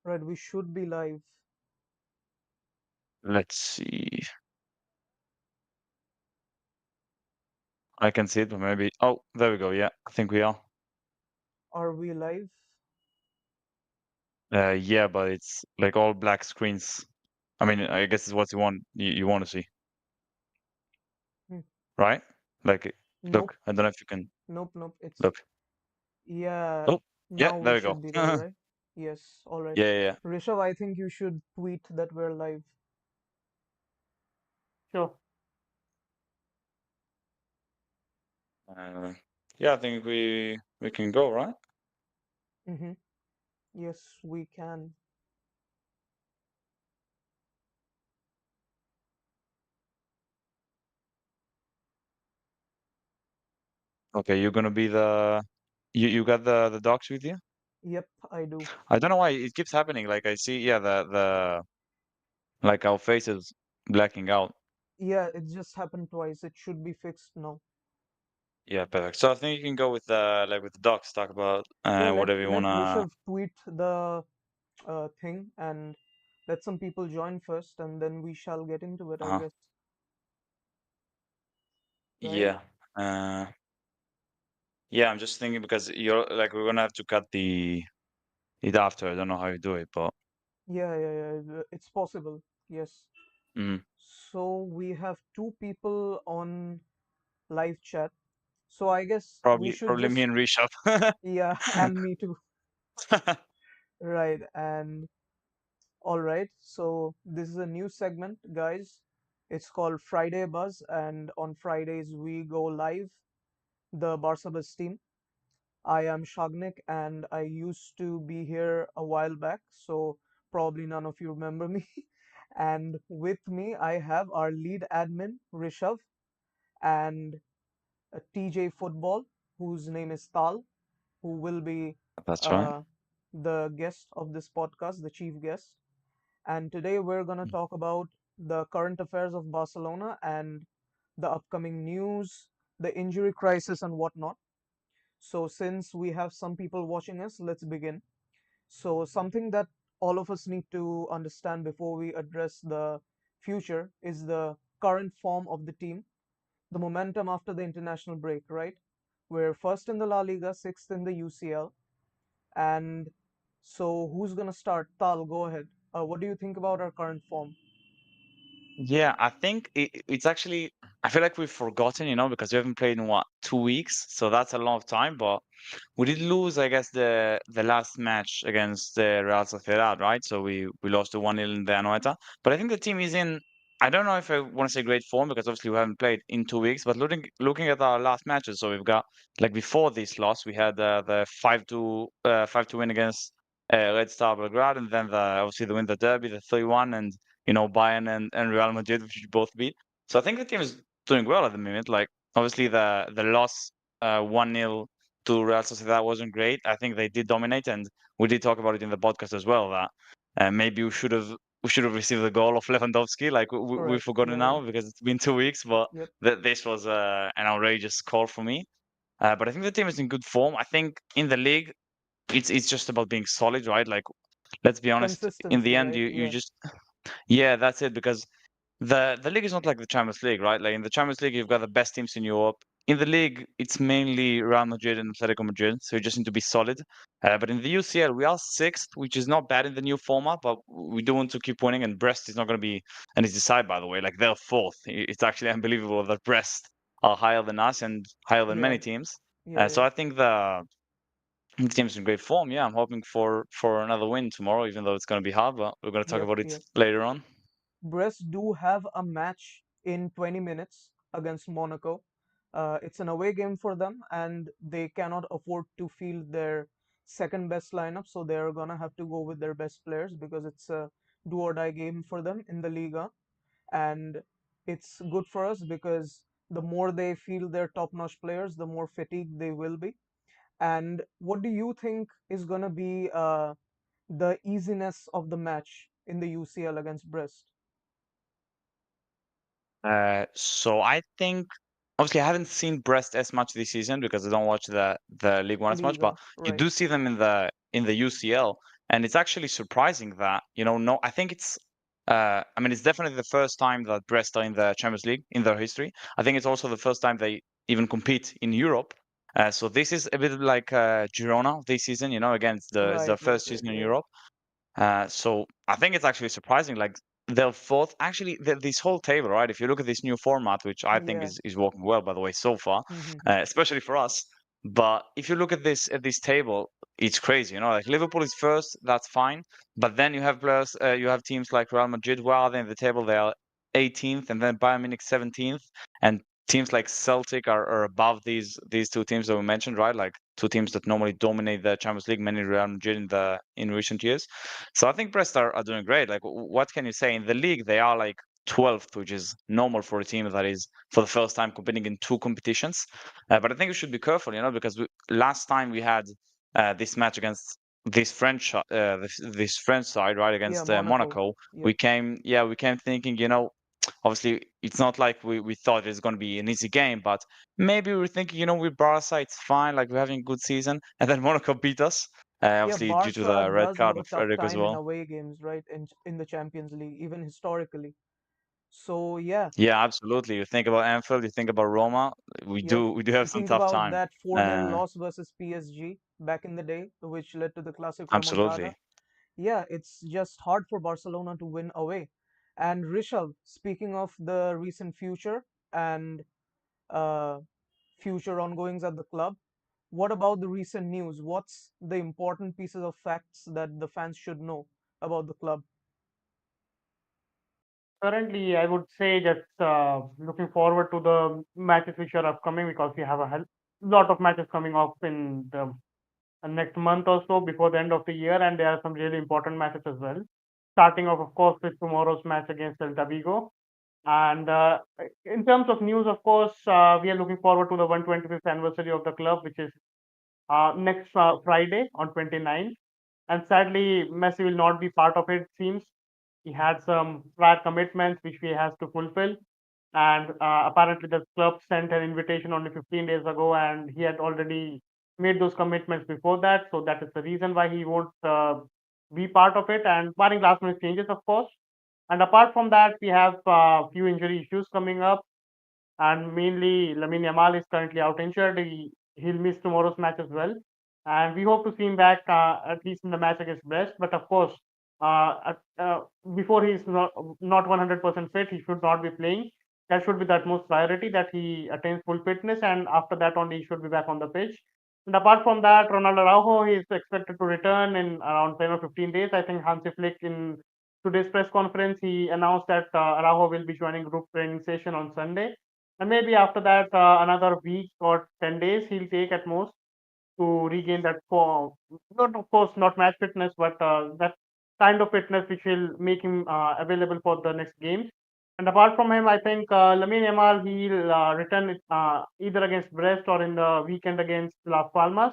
Right, we should be live. Let's see. I can see it, but maybe. Oh, there we go. Yeah, I think we are. Are we live? Yeah, but it's like all black screens. I mean, I guess it's what you want to see, Hmm. right? Like, Nope, look, I don't know if you can nope. It's look. yeah. Oh, yeah, Now we there we go. should be there, right? Yes. All right. Yeah, yeah, Rishabh, I think you should tweet that we're live. Sure. yeah. Yeah, I think we can go, right? Mm-hmm. Yes, we can. Okay, you're gonna be the you got the docs with you? Yep, I do. I don't know why it keeps happening. Like I see, yeah, the like our faces blacking out. Yeah, it just happened twice. It should be fixed now. Yeah, perfect. So I think you can go with like with the docs, talk about Yeah, whatever you let wanna. Rishabh tweet the thing and let some people join first, and then we shall get into it, I Uh-huh. guess. Right? Yeah. Uh, yeah, I'm just thinking because you're like we're gonna have to cut the it after. I don't know how you do it, but Yeah. It's possible. Yes. mm, So we have two people on live chat. So I guess we should probably me just, and Rishabh. yeah, and me too. Right. And all right. So this is a new segment, guys. It's called Friday Buzz, and on Fridays we go live, the Barca Buzz team. I am Shagnik, and I used to be here a while back, so probably none of you remember me. And with me, I have our lead admin, Rishav, and TJ Football, whose name is Tal, who will be That's right. uh, the guest of this podcast, the chief guest. And today we're going to talk about the current affairs of Barcelona and the upcoming news, the injury crisis, and whatnot. So, since we have some people watching us, let's begin. So, something that all of us need to understand before we address the future is the current form of the team, the momentum after the international break, right? We're first in the La Liga, sixth in the UCL. And so, who's going to start? Tal, go ahead. What do you think about our current form? Yeah, I think it's actually I feel like we've forgotten, because we haven't played in what 2 weeks, so that's a long time. But we did lose, I guess, the last match against the Real Sociedad, right? So we lost to 1-0 in the Anoeta. But I think the team is in. I don't know if I want to say great form because obviously we haven't played in 2 weeks. But looking at our last matches, so we've got like before this loss, we had the 5-2 win against Red Star Belgrade, and then obviously the win the derby, the 3-1, and Bayern and Real Madrid, which we both beat. So I think the team is doing well at the moment. Like obviously the loss 1-0 to Real Sociedad wasn't great. I think they did dominate, and we did talk about it in the podcast as well that maybe we should have received the goal of Lewandowski. Like we've Correct. forgotten Yeah. now because it's been 2 weeks, but Yep. this was an outrageous call for me. But I think the team is in good form. I think in the league, it's just about being solid, right? Like let's be honest. In the Consistency, end, right? you Yeah. just yeah, that's it. Because the league is not like the Champions League, right? Like in the Champions League, you've got the best teams in Europe. In the league, it's mainly Real Madrid and Atletico Madrid, so you just need to be solid. But in the UCL, we are sixth, which is not bad in the new format, but we do want to keep winning. And Brest is not going to be, and it's decided by the way, like they're fourth. It's actually unbelievable that Brest are higher than us and higher than Yeah. many teams. So Yeah. I think the team's in great form. Yeah, I'm hoping for another win tomorrow, even though it's going to be hard. But we're going to talk Yep. about it Yep. later on. Brest do have a match in 20 minutes against Monaco. It's an away game for them, and they cannot afford to field their second best lineup, so they're gonna have to go with their best players because it's a do or die game for them in the Liga. And it's good for us because the more they field their top-notch players, the more fatigued they will be. And what do you think is gonna be the easiness of the match in the UCL against Brest? So I think obviously I haven't seen Brest as much this season because I don't watch the League One as much, but Liga, you right? do see them in the UCL. And it's actually surprising that, no, I think I mean, it's definitely the first time that Brest are in the Champions League in their history. I think it's also the first time they even compete in Europe. So this is a bit like Girona this season, again, it's Right, their right, first right, season in right. Europe. So I think it's actually surprising. Like they're fourth. Actually, this whole table, right? If you look at this new format, which I think Yeah. is working well, by the way, so far, Mm-hmm. especially for us. But if you look at this table, it's crazy. Like Liverpool is first, that's fine. But then you have players, you have teams like Real Madrid. Where are they in the table? They are 18th, and then Bayern Munich 17th, and teams like Celtic are above these two teams that we mentioned, right? Like two teams that normally dominate the Champions League, mainly Real Madrid in recent years. So I think Brest are doing great. Like, what can you say? In the league, they are like 12th, which is normal for a team that is for the first time competing in two competitions. But I think we should be careful, because last time we had this match against this French side, right, Yeah, against Monaco. Monaco. Yep. We came thinking, obviously it's not like we thought it was going to be an easy game, but maybe we were thinking, with Barca, it's fine, like we're having a good season, and then Monaco beat us, Yeah, obviously due to Barca the red does card have a of tough Frederick as time in well. away games, right? In the Champions League, even historically. So yeah, Yeah, absolutely. You think about Anfield, you think about Roma. We yep. do we do have You some think tough about time. that 4-0 Uh, loss versus PSG back in the day, which led to the classic remontada. Absolutely. Yeah, it's just hard for Barcelona to win away. And Rishabh, speaking of the recent future and uh, future ongoings at the club, what about the recent news? What's the important pieces of facts that the fans should know about the club? Currently, I would say just looking forward to the matches which are upcoming because we have a lot of matches coming up in the next month or so before the end of the year, and there are some really important matches as well. Starting off, of course, with tomorrow's match against Celta Vigo. And in terms of news, of course, we are looking forward to the 125th anniversary of the club, which is next Friday on 29th. And sadly, Messi will not be part of it, seems. He had some prior commitments which he has to fulfill. And apparently, the club sent an invitation only 15 days ago, and he had already made those commitments before that. So that is the reason why he won't be part of it. And barring last minute changes, of course. And apart from that, we have a few injury issues coming up, and mainly Lamine Yamal is currently out injured. He'll miss tomorrow's match as well, and we hope to see him back at least in the match against Brest. But of course, before he's not 100% fit, he should not be playing. That should be the utmost priority that he attains full fitness, and after that only he should be back on the pitch. And apart from that, Ronaldo Araujo is expected to return in around 10 or 15 days. I think Hansi Flick in today's press conference he announced that Araujo will be joining group training session on Sunday, and maybe after that, another week or 10 days he'll take at most to regain that form. Not, of course, not match fitness, but that kind of fitness which will make him available for the next games. And apart from him, I think Lamine Yamal, he'll return either against Brest or in the weekend against Las Palmas.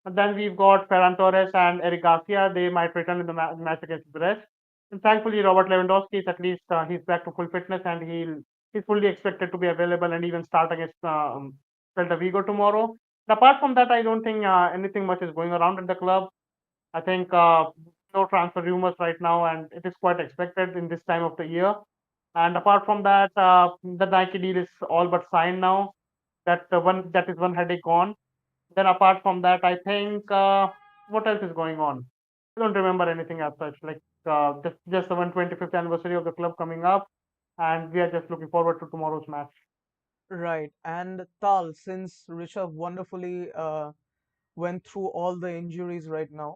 And then we've got Ferran Torres and Eric Garcia. They might return in the match against Brest. And thankfully, Robert Lewandowski is at least he's back to full fitness and he's fully expected to be available and even start against Celta Vigo tomorrow. Apart from that, I don't think anything much is going around at the club. I think no transfer rumors right now, and it is quite expected in this time of the year. And apart from that, the Nike deal is all but signed now. That is one headache gone. Then apart from that, I think what else is going on? I don't remember anything as such. Like just the 125th anniversary of the club coming up, and we are just looking forward to tomorrow's match. Right. And Tal, since Rishabh wonderfully went through all the injuries right now,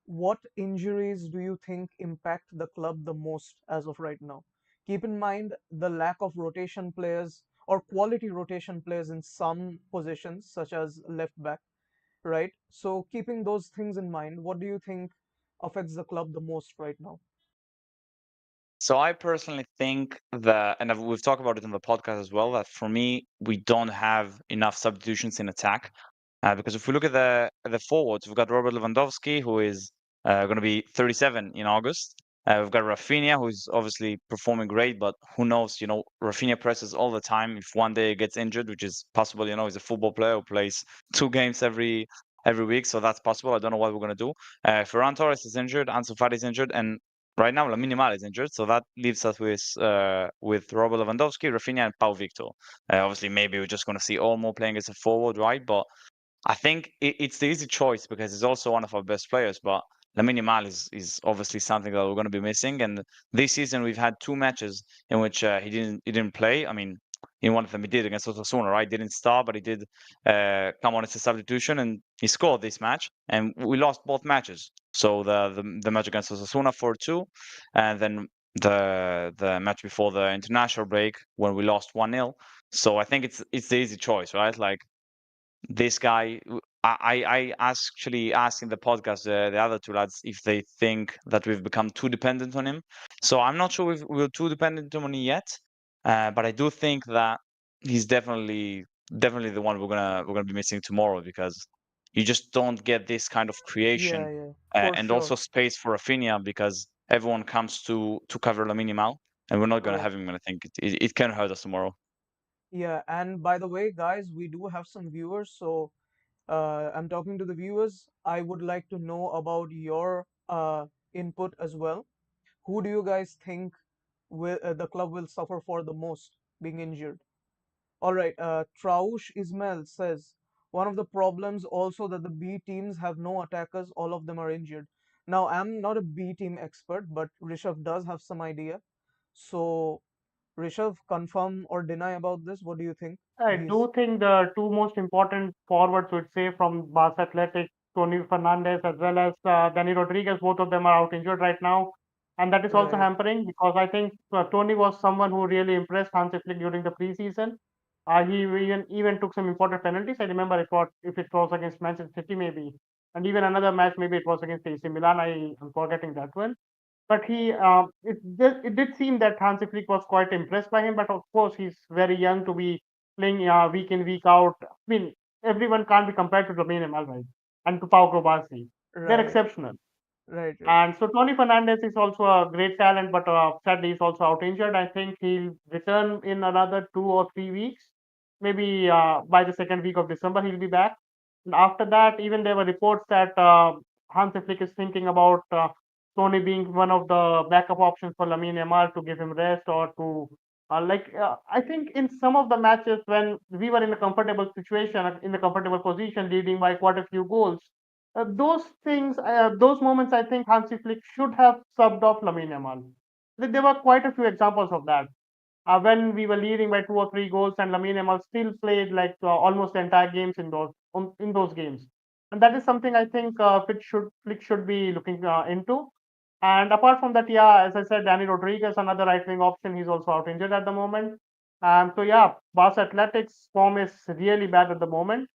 what injuries do you think impact the club the most as of right now? Keep in mind the lack of rotation players or quality rotation players in some positions, such as left back, right? So, keeping those things in mind, what do you think affects the club the most right now? So I personally think that, and we've talked about it in the podcast as well, that for me we don't have enough substitutions in attack. Because if we look at the forwards, we've got Robert Lewandowski, who is going to be 37 in August. We've got Rafinha, who's obviously performing great, but who knows? Rafinha presses all the time. If one day he gets injured, which is possible, he's a football player who plays two games every week, so that's possible. I don't know what we're gonna do. Ferran Torres is injured, Ansu Fati is injured, and right now Lamine Yamal is injured, so that leaves us with Robert Lewandowski, Rafinha, and Pau Victor. Obviously, maybe we're just gonna see Olmo playing as a forward, right? But I think it's the easy choice because he's also one of our best players. But Lamine Yamal is obviously something that we're going to be missing. And this season we've had two matches in which he didn't play. I mean, in one of them he did against Osasuna, right? Didn't start, but he did come on as a substitution and he scored this match. And we lost both matches. So the match against Osasuna 4-2, and then the match before the international break when we lost 1-0. So I think it's the easy choice, right? Like this guy I actually asked in the podcast the other two lads if they think that we've become too dependent on him. So I'm not sure we're too dependent on him yet, but I do think that he's definitely the one we're gonna be missing tomorrow because you just don't get this kind of Yeah, creation yeah, for and sure. also space for Rafinha because everyone comes to cover Lamine Yamal and we're not gonna Correct. have him. And I think it can hurt us tomorrow. Yeah, and by the way, guys, we do have some viewers, so I'm talking to the viewers. I would like to know about your input as well. Who do you guys think the club will suffer for the most being injured? All right, Traush Ismail says one of the problems also that the B teams have no attackers, all of them are injured. Now, I'm not a B team expert, but Rishabh does have some idea. So, Rishabh, confirm or deny about this? What do you think? I These, do think the two most important forwards, would say, from Barca Athletic, Tony Fernandez as well as Danny Rodriguez, both of them are out injured right now. And that is also right, hampering because I think Tony was someone who really impressed Hansi Flick during the preseason. He even took some important penalties. I remember it was if it was against Manchester City maybe, and even another match maybe it was against AC Milan. I'm forgetting that one. But it did seem that Hansi Flick was quite impressed by him. But of course, he's very young to be playing week in week out. I mean, everyone can't be compared to Lamine Yamal, right? And to Pau Grabasi. They're right, exceptional. right, right. And so Tony Fernandez is also a great talent, but sadly he's also out injured. I think he'll return in another 2 or 3 weeks. Maybe by the second week of December he'll be back. And after that, even there were reports that Hansi Flick is thinking about Tony being one of the backup options for Lamine Yamal to give him rest or to I think in some of the matches when we were in a comfortable situation, in a comfortable position, leading by quite a few goals, those moments, I think Hansi Flick should have subbed off Lamine Yamal. There were quite a few examples of that. When we were leading by 2 or 3 goals, and Lamine Yamal still played like almost the entire games in those games, and that is something I think Flick should be looking into. And apart from that, yeah, as I said, Danny Rodriguez, another right wing option, he's also out injured at the moment. So yeah, Barca Athletics form is really bad at the moment,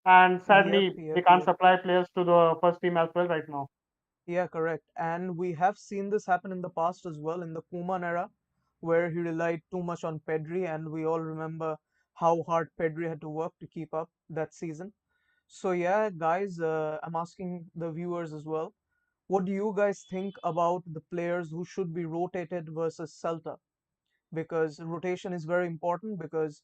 and Yep, sadly they yep, can't yep. supply players to the first team as well right now. Yeah, correct. And we have seen this happen in the past as well in the Koeman era, where he relied too much on Pedri, and we all remember how hard Pedri had to work to keep up that season. So yeah, guys, I'm asking the viewers as well. What do you guys think about the players who should be rotated versus Celta? Because rotation is very important because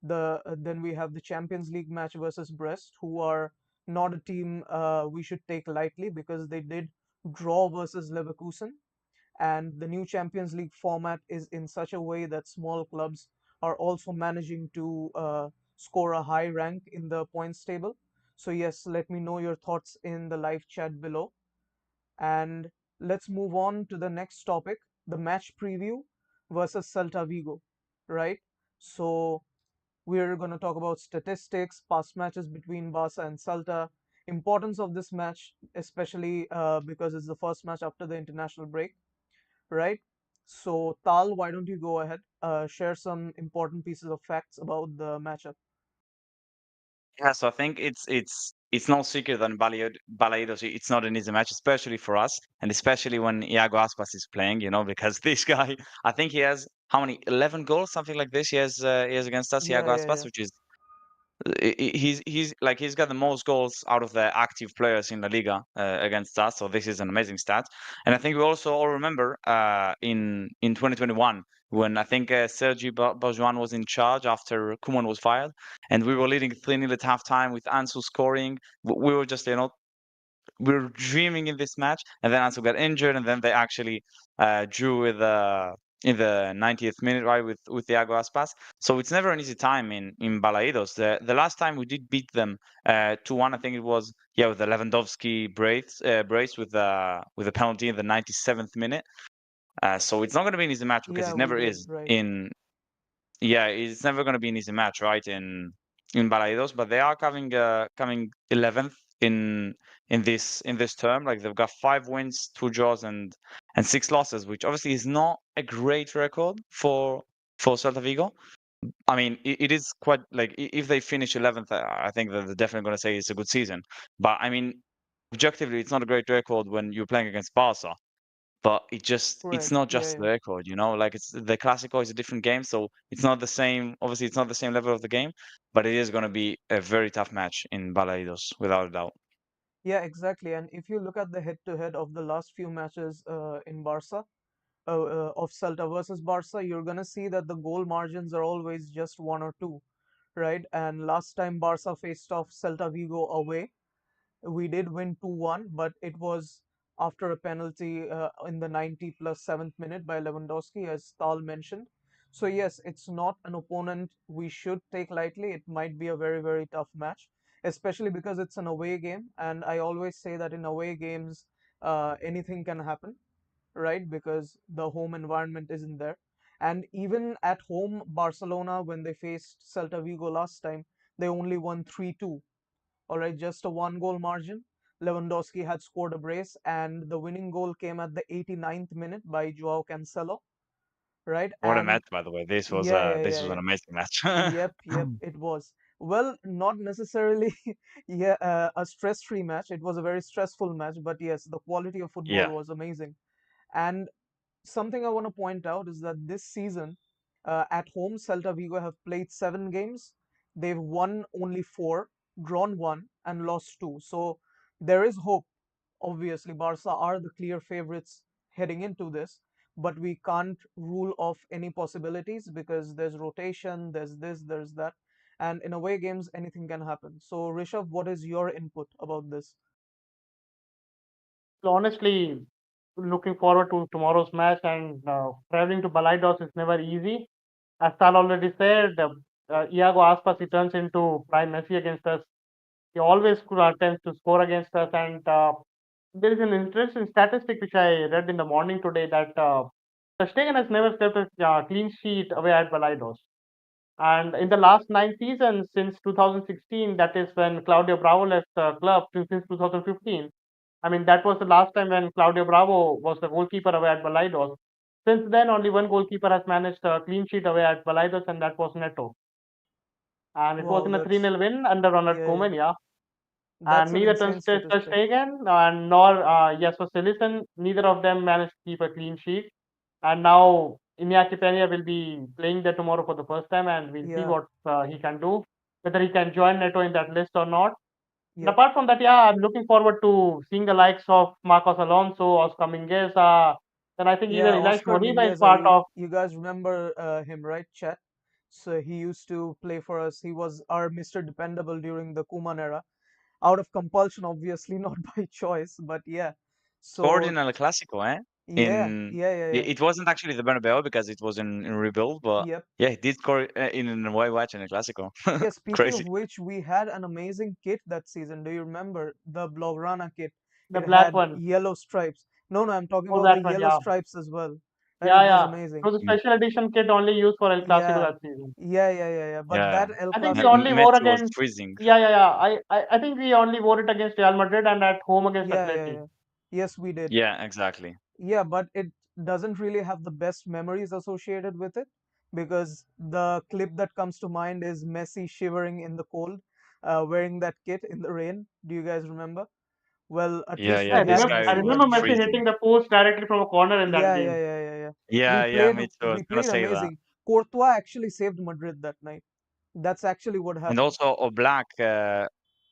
then we have the Champions League match versus Brest, who are not a team we should take lightly because they did draw versus Leverkusen, and the new Champions League format is in such a way that small clubs are also managing to score a high rank in the points table. So yes, let me know your thoughts in the live chat below. And let's move on to the next topic, the match preview versus Celta Vigo, right? So we're going to talk about statistics, past matches between Barca and Celta, importance of this match, especially because it's the first match after the international break, right? So, Tal, why don't you go ahead, share some important pieces of facts about the matchup? Yeah, so I think it's no secret that Balaidos it's not an easy match, especially for us, and especially when Iago Aspas is playing, because this guy, I think he has how many 11 goals, something like this. He has against us, Yeah, Iago yeah, Aspas, yeah. which is He's got the most goals out of the active players in La Liga against us. So this is an amazing stat. And I think we also all remember in 2021 when I think Sergi Barjuan was in charge after Koeman was fired, and we were leading 3-0 at halftime with Ansu scoring. We were just we were dreaming in this match, and then Ansu got injured, and then they actually drew with in the 90th minute, right, with Thiago Aspas. So it's never an easy time in Balaidos. The last time we did beat them 2-1, I think it was with the Lewandowski brace with a penalty in the 97th minute. So it's not going to be an easy match because Yeah, it we never did, is right. in it's never going to be an easy match, right? In Balaidos, but they are coming 11th in in this term. Like they've got 5 wins, 2 draws, and 6 losses, which obviously is not a great record for Celta Vigo. I mean, it is quite like if they finish 11th, I think that they're definitely going to say it's a good season. But I mean, objectively, it's not a great record when you're playing against Barca, but it's Correct. not Yeah, just the yeah. record, like it's the Clasico is a different game, so it's not the same. Obviously, it's not the same level of the game, but it is going to be a very tough match in Balaidos, without a doubt. Yeah, exactly. And if you look at the head-to-head of the last few matches in Barca, of Celta versus Barca, you're gonna see that the goal margins are always just one or two, right? And last time Barca faced off Celta Vigo away, we did win 2-1, but it was after a penalty in the 90 plus 7th minute by Lewandowski, as Tal mentioned. So, yes, it's not an opponent we should take lightly. It might be a very, very tough match, especially because it's an away game. And I always say that in away games, anything can happen, right? Because the home environment isn't there. And even at home, Barcelona, when they faced Celta Vigo last time, they only won 3-2. All right, just a one goal margin. Lewandowski had scored a brace, and the winning goal came at the 89th minute by Joao Cancelo, right? What a And match, by the way. This was yeah, yeah, this yeah, was an yeah. amazing match. Yep, yep, it was. Well, not necessarily, yeah, a stress-free match. It was a very stressful match, but yes, the quality of football Yeah. was amazing. And something I want to point out is that this season, at home, Celta Vigo have played 7 games. They've won only 4, drawn 1, and lost 2. So there is hope. Obviously, Barca are the clear favorites heading into this, but we can't rule off any possibilities because there's rotation, there's this, there's that, and in away games, anything can happen. So, Rishabh, what is your input about this? So honestly, looking forward to tomorrow's match, and traveling to Balaidos is never easy. As Tal already said, Iago Aspas, he turns into prime Messi against us. He always attempts to score against us, and there is an interesting statistic which I read in the morning today that Ter Stegen has never kept a clean sheet away at Balaidos. And in the last 9 seasons, since 2016, that is when Claudio Bravo left the club, since 2015. I mean, that was the last time when Claudio Bravo was the goalkeeper away at Balaidos. Since then, only one goalkeeper has managed a clean sheet away at Balaidos, and that was Neto. And it was Wow, in a 3-0 win under Ronald yeah, yeah, Koeman, yeah. And that's an neither insane Ter statistic. Stegen nor Jesper Cillessen, neither of them managed to keep a clean sheet. And now Iñaki Peña will be playing there tomorrow for the first time, and we'll see Yeah, what he can do, whether he can join Neto in that list or not. And yep. apart from that, yeah, I'm looking forward to seeing the likes of Marcos Alonso, Oscar Mingueza. Then I think Yeah, even Elias Oscar Moriba is Mingueza, part of you guys remember him, right, Chet? So he used to play for us. He was our Mr. Dependable during the Koeman era, out of compulsion, obviously, not by choice, but yeah. Scored So in El Clasico, eh? yeah, In yeah, yeah, yeah. it wasn't actually the Bernabeu because it was in rebuild, but Yep. yeah, he did score in an away match in El Clasico. Yeah, speaking Crazy. of which, we had an amazing kit that season. Do you remember the Blaugrana kit? the It black had one. yellow stripes. No, no, I'm talking Oh, about the that one, yellow yeah. stripes as well. Right? Yeah, It was yeah. It amazing. was a special edition kit only used for El Clasico Yeah, that season. yeah, yeah, yeah, yeah. But Yeah. that El I think we Clasico, only wore Messi was against. freezing. Yeah, yeah, yeah. I think we only wore it against Real Madrid and at home against yeah, yeah, Atleti. yeah. Yes, we did. Yeah, exactly. Yeah, but it doesn't really have the best memories associated with it because the clip that comes to mind is Messi shivering in the cold, wearing that kit in the rain. Do you guys remember? Well, at Yeah, least Yeah, yeah. we I This did remember. guy I because we was had remember the Messi money. freezing. hitting the post directly from a corner in that Yeah, yeah, game. yeah, yeah, yeah. We Yeah, yeah. played Me too. I we was gonna played say that. amazing. Courtois actually saved Madrid that night. That's actually what And happened. also Oblak,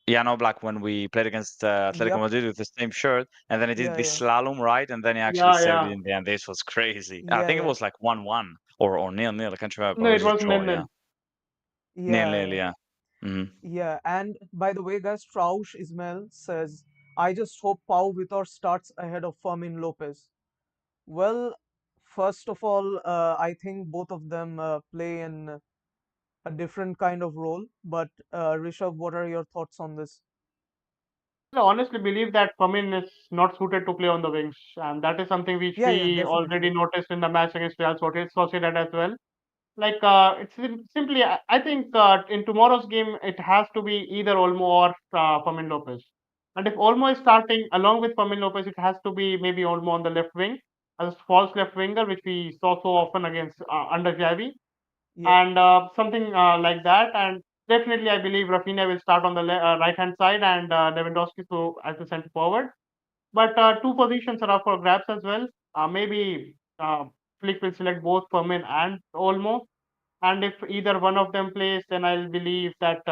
yeah, no Black when we played against Atletico Yep. Madrid with the same shirt, and then he did Yeah, this yeah. slalom, right? And then he actually Yeah, saved it yeah. in the end. This was crazy. I Yeah, think it yeah. was like 1-1 or nil-nil. I can't remember, but No, it it was a was draw. nil Yeah, nil. Yeah, nil-nil. yeah. Yeah. Hmm. Yeah, and by the way, guys, Traush Ismail says, I just hope Pau Vitor starts ahead of Fermin Lopez. Well, first of all, I think both of them play in a different kind of role. But Rishabh, what are your thoughts on this? I honestly believe that Famin is not suited to play on the wings, and that is something which Yeah, yeah, we already definitely. noticed in the match against Real Sociedad as well. Like simply, I think in tomorrow's game it has to be either Olmo or Famin Lopez. And if Olmo is starting along with Famin Lopez, it has to be maybe Olmo on the left wing as false left winger, which we saw so often against under Javi, Yep. and something like that. And definitely, I believe Rafinha will start on the right hand side and Lewandowski so as the centre forward. But two positions are up for grabs as well. Maybe Flick will select both Fermin and Olmo, and if either one of them plays, then I'll believe that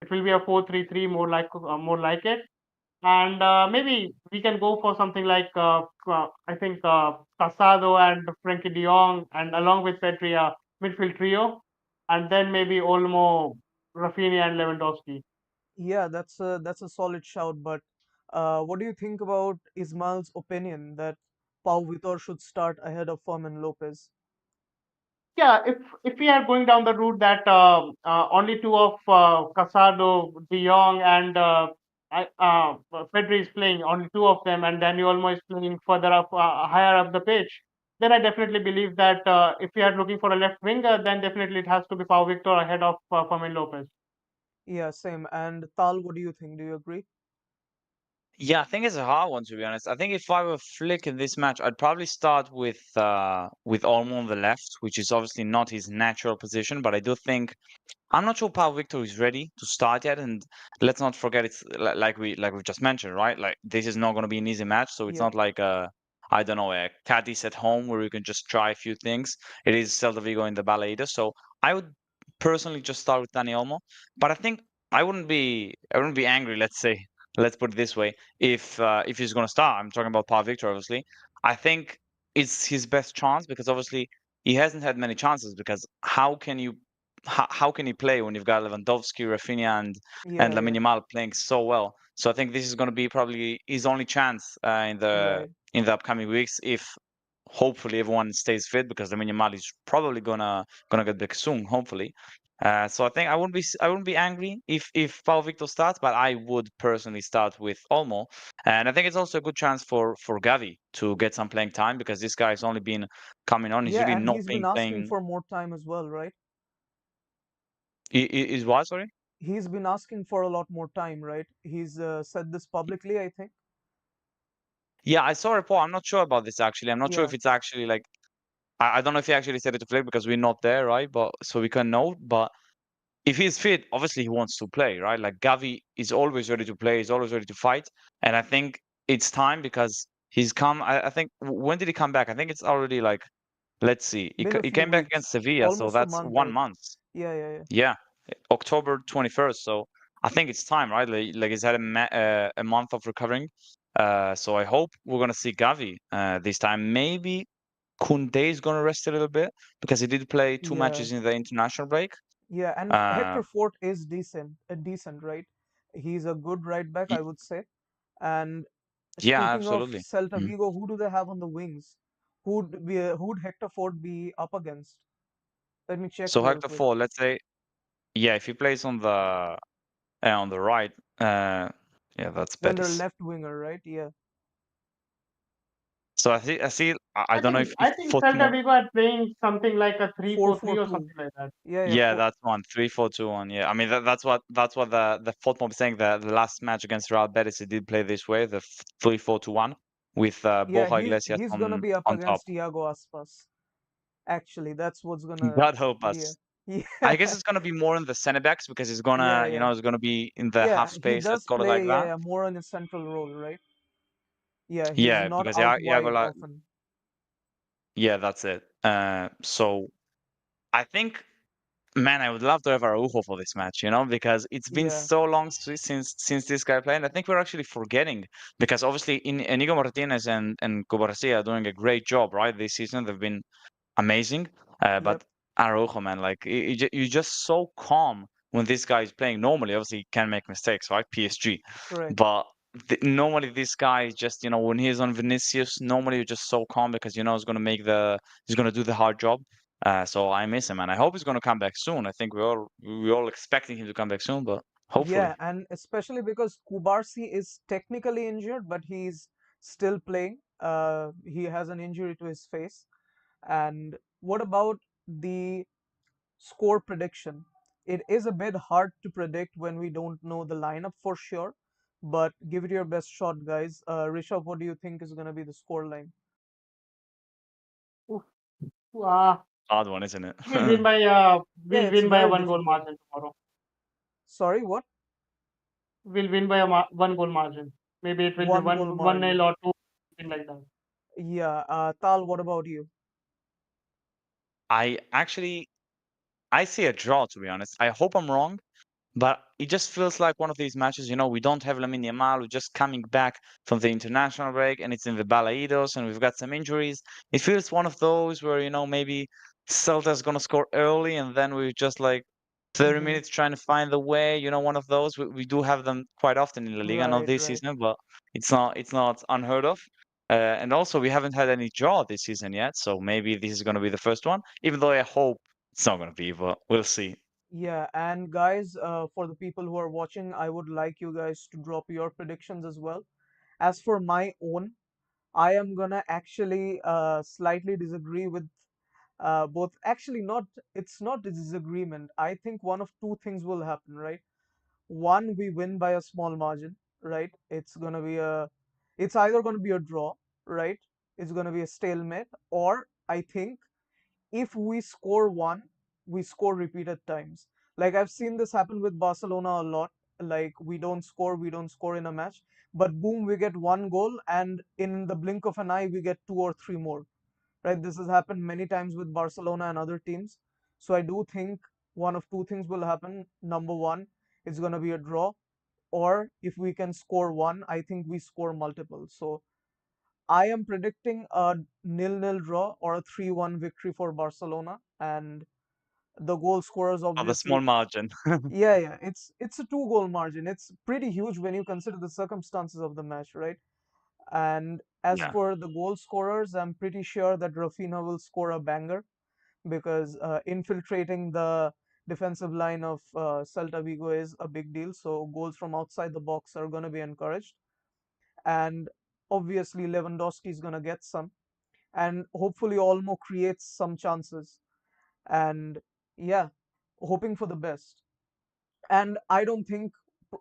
it will be a 4-3-3 more like it. And maybe we can go for something like I think Casado and Frankie De Jong, and along with Petri, midfield trio, and then maybe Olmo, Rafinha, and Lewandowski. Yeah, that's a solid shout. But what do you think about Ismail's opinion that Pau Vitor should start ahead of Fermin Lopez? Yeah, if we are going down the route that only two of Casado, De Jong, and Pedri is playing, only two of them, and Dani Olmo is playing further up, higher up the pitch, then I definitely believe that if we are looking for a left winger, then definitely it has to be Pau Victor ahead of Fermin Lopez. Yeah, same. And Tal, what do you think? Do you agree? Yeah, I think it's a hard one to be honest. I think if I were Flick in this match, I'd probably start with Olmo on the left, which is obviously not his natural position, but I do think I'm not sure Pau Victor is ready to start yet, and let's not forget it's like we just mentioned, right? Like this is not going to be an easy match, so it's Yep. not like I don't know a Cadiz at home where you can just try a few things. It is Celta Vigo in the Balaídos, so I would personally just start with Dani Olmo, but I think I wouldn't be angry. Let's put it this way: if he's going to start, I'm talking about Pau Victor, obviously. I think it's his best chance because obviously he hasn't had many chances because how can he play when you've got Lewandowski, Rafinha, and Yeah, Lamine yeah. Yamal playing so well? So I think this is going to be probably his only chance Right. in the upcoming weeks if hopefully everyone stays fit because Lamine Yamal is probably gonna get back soon, hopefully. So I think I wouldn't be angry if Pau Victor starts, but I would personally start with Olmo, and I think it's also a good chance for Gavi to get some playing time because this guy's only been coming on. He's Yeah, really and not he's been been asking playing. for more time as well, right? Is what? Sorry. He's been asking for a lot more time, right? He's said this publicly, I think. Yeah, I saw a report. I'm not sure about this actually. I'm not sure Yeah, if it's actually like I don't know if he actually said it to Flick because we're not there, right? But so we can know. But if he's fit, obviously he wants to play, right? Like Gavi is always ready to play. He's always ready to fight. And I think it's time because he's come. I think when did he come back? I think it's already like let's see. been a He few came back weeks, against Sevilla, so almost a that's month, one I month. Yeah, yeah, yeah. Yeah, October 21st. So I think it's time, right? Like he's had a month of recovering. So I hope we're gonna see Gavi this time. Maybe Kunde is gonna rest a little bit because he did play two Yeah, matches in the international break. yeah, and Uh, Hector Fort is decent, right? He's a good right back, I y- would say. And yeah, speaking of absolutely. Celta Mhm. Vigo, who do they have on the wings? Who'd Hector Fort be up against? Let me check So real Hector quick. Ford, let's say, yeah, if he plays on the right, yeah, that's Then their Betis. left winger, right? Yeah. So I I don't know think if I think Celta Fortmo, Vigo are playing something like a three Four four four three or two. something like that. Yeah, yeah, yeah, four. that's one 3-4-2-1. Yeah, I mean that's what the Fortmo is saying. The last match against Real Betis, he did play this way, the 3-4-2-1 with Yeah, Borja he's Iglesias he's gonna be up on top. against Iago Aspas. Actually, that's what's gonna. God help Yeah. us. I guess Yeah. it's gonna be more in the center backs because he's Yeah, gonna, yeah. it's gonna be in the half Yeah, he space. Let's does call it like play, yeah, that. yeah, more on a central role, right? Yeah, he's Yeah, not because out Iago, wide often. yeah, that's it. So I think. man, I would love to have Araujo for this match, because it's been Yeah, so long since this guy played. I think we're actually forgetting because obviously in Inigo Martinez and Cubarsí are doing a great job, right? This season they've been amazing. yep, But Araujo, man, like you're just so calm when this guy is playing. Normally, obviously, he can make mistakes, right? PSG, correct. but normally this guy is just, when he's on Vinicius, normally you're just so calm because he's gonna do the hard job. So I miss him, and I hope he's gonna come back soon. I think we're all expecting him to come back soon, but hopefully. Yeah, and especially because Kubarsi is technically injured, but he's still playing. He has an injury to his face. And what about the score prediction? It is a bit hard to predict when we don't know the lineup for sure, but give it your best shot, guys. Rishabh, what do you think is going to be the score line? Oof. Uh, Hard one, isn't it? we'll win by uh, Yeah, we'll it's win by a very one goal difficult. margin tomorrow. Sorry, what? We'll win by a one goal margin. Maybe it will be One goal one nil margin. or two, something like that. Yeah, Tal, what about you? I actually I see a draw, to be honest. I hope I'm wrong. But it just feels like one of these matches, we don't have Lamine Yamal, we're just coming back from the international break and it's in the Balaidos and we've got some injuries. It feels one of those where, maybe Celta's going to score early and then we're just like 30 Mm-hmm. minutes trying to find the way, one of those. We do have them quite often in La Liga, not Right, this right. season, but it's not unheard of. And also, we haven't had any draw this season yet, so maybe this is going to be the first one, even though I hope it's not going to be, but we'll see. Yeah, and guys, for the people who are watching, I would like you guys to drop your predictions as well. As for my own, I am gonna actually slightly disagree with both. Actually, not. It's not a disagreement. I think one of two things will happen, right? One, we win by a small margin, right? It's either gonna be a draw, right? It's gonna be a stalemate, or I think if we score one, we score repeated times. Like I've seen this happen with Barcelona a lot. Like we don't score in a match, but boom, we get one goal, and in the blink of an eye, we get two or three more. Right? This has happened many times with Barcelona and other teams. So I do think one of two things will happen. Number one, it's gonna be a draw, or if we can score one, I think we score multiple. So I am predicting a nil-nil draw or a 3-1 victory for Barcelona, and the goal scorers Of a small obviously. margin. Yeah, yeah, it's a two-goal margin. It's pretty huge when you consider the circumstances of the match, right? And as Yeah. for the goal scorers, I'm pretty sure that Rafinha will score a banger because infiltrating the defensive line of Celta Vigo is a big deal. So goals from outside the box are going to be encouraged, and obviously Lewandowski is going to get some, and hopefully Olmo creates some chances. And yeah, hoping for the best. And I don't think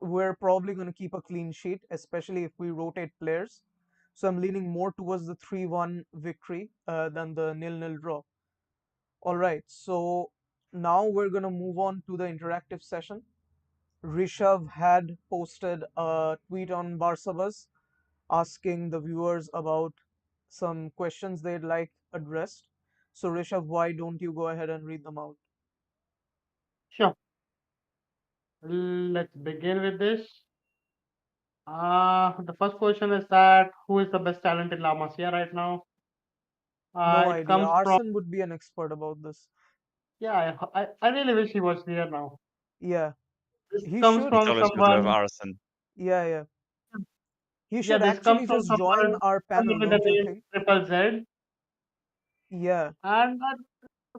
we're probably going to keep a clean sheet, especially if we rotate players. So I'm leaning more towards the 3-1 victory than the nil-nil draw. All right, so now we're going to move on to the interactive session. Rishav had posted a tweet on Barsabas asking the viewers about some questions they'd like addressed. So, Rishabh, why don't you go ahead and read them out? Sure. Let's begin with this. The first question is that who is the best talent in La Masia right now? No It idea. comes from Arson would be an expert about this. yeah. I really wish he was here now. Yeah, This he comes should. It's from always good to have someone. Arson. Yeah, yeah. He Yeah, should this comes actually from just join our someone panel, with the don't you name think? Triple Z. Yeah, And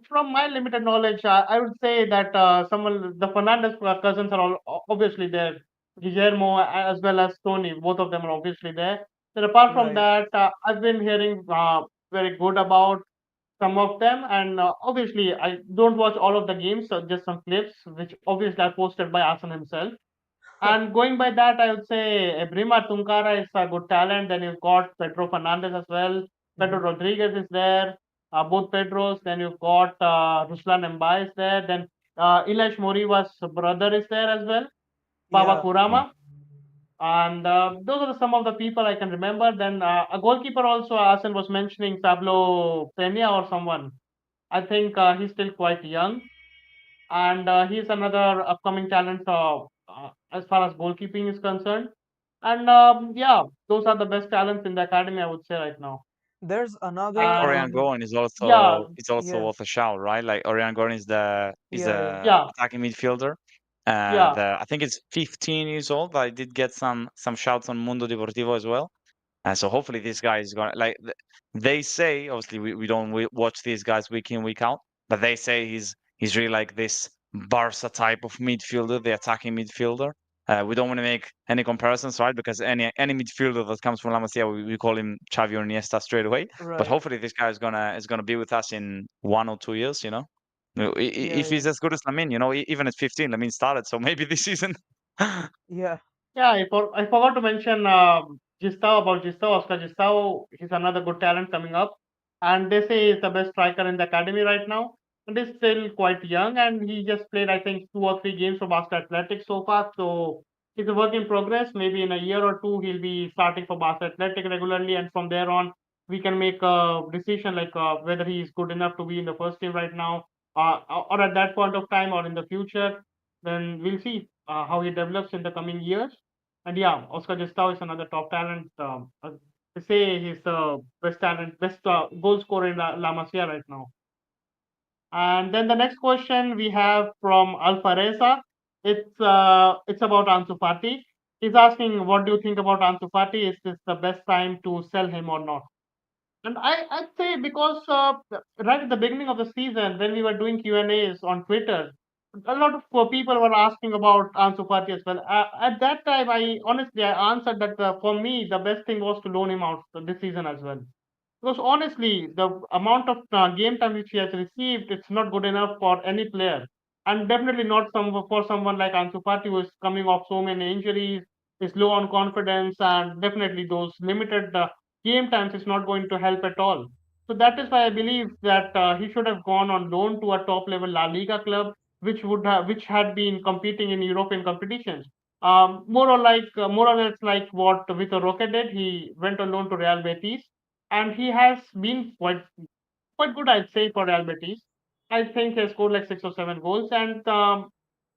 from my limited knowledge, I would say that the Fernandez cousins are all obviously there. Guillermo as well as Tony, both of them are obviously there. Then apart from right. that, I've been hearing very good about some of them, and obviously I don't watch all of the games, so just some clips, which obviously are posted by Asan himself. And going by that, I would say Brima Tunkara is a good talent. Then you've got Pedro Fernandez as well. Pedro Hmm. Rodriguez is there. Both Pedros. Then you've got Ruslan Mbai is there. Then Ilash Moriwa's brother is there as well. Baba Yeah, Mm. Kurama. And those are some of the people I can remember. Then a goalkeeper also, Asen was mentioning Pablo Pena or someone. I think he's still quite young. and he's another upcoming talent as far as goalkeeping is concerned. And yeah, those are the best talents in the academy, I would say right now. There's another And Orion Goran yeah, is also yeah, worth a shout, right? Like Orion Goran is yeah, yeah, a yeah, attacking midfielder. yeah, I think it's 15 years old, but I did get some shouts on Mundo Deportivo as well. And so hopefully this guy is going to they say, obviously we don't watch these guys week in, week out, but they say he's really like this Barca type of midfielder, the attacking midfielder. We don't want to make any comparisons, right? Because any midfielder that comes from La Masia, we call him Xavi or Iniesta straight away. But right. hopefully this guy is gonna be with us in 1 or 2 years, you know. Yeah, If yeah, he's as good as Lamine, you know, even at 15, Lamine started, so maybe this season. yeah, yeah. I forgot to mention Gistao, Oscar Gistao. He's another good talent coming up, and they say he's the best striker in the academy right now. And he's still quite young, and he just played, I think, 2 or 3 games for Barca Athletic so far. So he's a work in progress. Maybe in a year or two, he'll be starting for Barca Athletic regularly, and from there on, we can make a decision like whether he is good enough to be in the first team right now, or at that point of time, or in the future. Then we'll see how he develops in the coming years. And yeah, Oscar Gustavo is another top talent. They say he's the best talent, best goal scorer in La Masia right now. And then the next question we have from Alfareza. It's about Ansu Fati. He's asking, what do you think about Ansu Fati? Is this the best time to sell him or not? And I'd say because right at the beginning of the season, when we were doing Q&As on Twitter, a lot of people were asking about Ansu Fati as well. At that time, I answered that for me, the best thing was to loan him out this season as well. Because honestly, the amount of game time which he has received, it's not good enough for any player, and definitely not for someone like Ansu Fati who is coming off so many injuries, is low on confidence, and definitely those limited game times is not going to help at all. So that is why I believe that he should have gone on loan to a top level La Liga club, which had been competing in European competitions. More or less like what Vitor Roque did. He went on loan to Real Betis, and he has been quite good, I'd say, for Real Betis. I think he has scored like 6 or 7 goals, and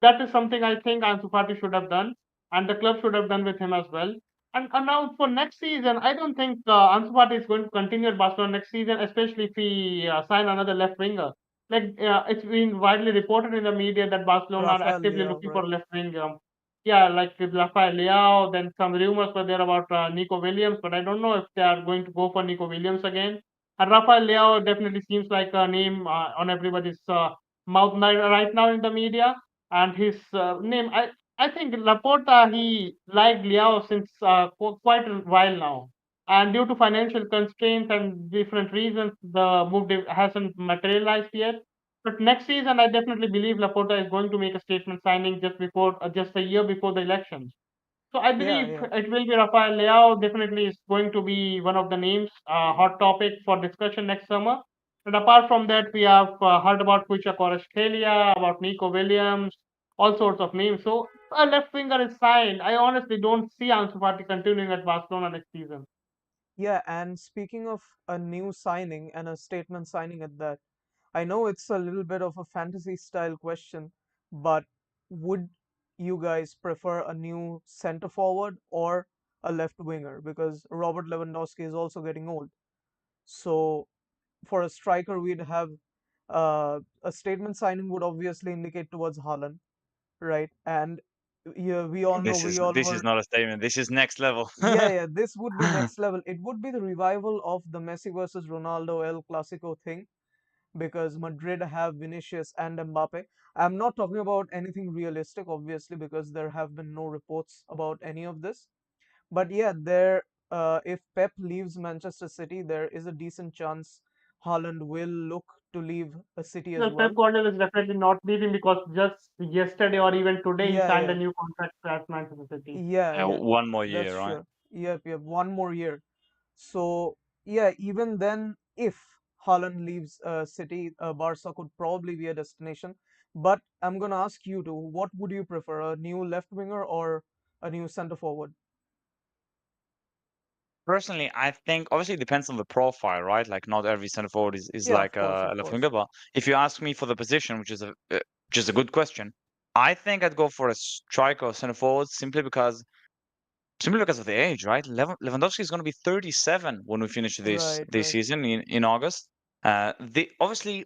that is something I think Ansu Fati should have done, and the club should have done with him as well. And now for next season, I don't think Ansu Fati is going to continue at Barcelona next season, especially if he sign another left winger. Like it's been widely reported in the media that Barcelona are Rafael actively Leao, looking for right? a left wing. Yeah, like with Rafael Leao. Then some rumors were there about Nico Williams, but I don't know if they are going to go for Nico Williams again. And Rafael Leao definitely seems like a name on everybody's mouth right now in the media. And his name, I think Laporta, he liked Leao since quite a while now. And due to financial constraints and different reasons, the move hasn't materialized yet. But next season, I definitely believe Laporta is going to make a statement signing just a year before the elections. So I Yeah, believe yeah, it will be Rafael Leao. Definitely is going to be one of the names, hot topic for discussion next summer. And apart from that, we have heard about Pucha Kvaratskhelia, about Nico Williams, all sorts of names. So a left winger is signed. I honestly don't see Ansu Fati continuing at Barcelona next season. yeah. And speaking of a new signing and a statement signing at that, I know it's a little bit of a fantasy style question, but would you guys prefer a new center forward or a left winger? Because Robert Lewandowski is also getting old. So for a striker, we'd have a statement signing would obviously indicate towards Haaland, right? And yeah, we all know we all This is were. not a statement. This is next level. Yeah, yeah, this would be next level. It would be the revival of the Messi versus Ronaldo El Clasico thing because Madrid have Vinicius and Mbappe. I'm not talking about anything realistic, obviously, because there have been no reports about any of this. But yeah, if Pep leaves Manchester City, there is a decent chance Haaland will look to leave a City as Well, Pep well. Guardiola is definitely not leaving because just yesterday or even today he Yeah, signed a yeah, new contract at Manchester City. yeah, Yeah, yeah. one more That's year, right? sure. Yep, yep. One more year. So yeah, even then, if Haaland leaves City, Barca could probably be a destination. But I'm gonna ask you two, what would you prefer, a new left winger or a new center forward? Personally, I think obviously it depends on the profile, right? Like not every center forward is Yeah, like of course, a of left course. winger, but if you ask me for the position, which is which is a good question. I think I'd go for a striker or center forward simply because of the age, right? Lewandowski is going to be 37 when we finish this Right, this right. season in August. The obviously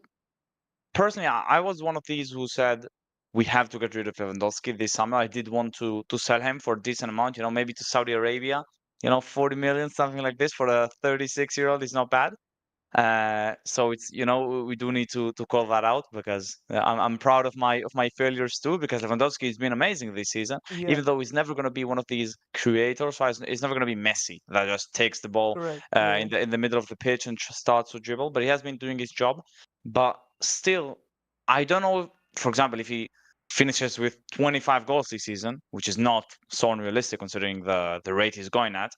personally, I was one of these who said we have to get rid of Lewandowski this summer. I did want to sell him for a decent amount, maybe to Saudi Arabia, 40 million, something like this for a 36-year-old is not bad. So it's we do need to call that out because I'm proud of my failures too because Lewandowski has been amazing this season, Yeah, even though he's never going to be one of these creators. So he's never going to be Messi that just takes the ball correct. Yeah, in the middle of the pitch and starts to dribble. But he has been doing his job. But still, I don't know. For example, if he finishes with 25 goals this season, which is not so unrealistic considering the rate he's going at.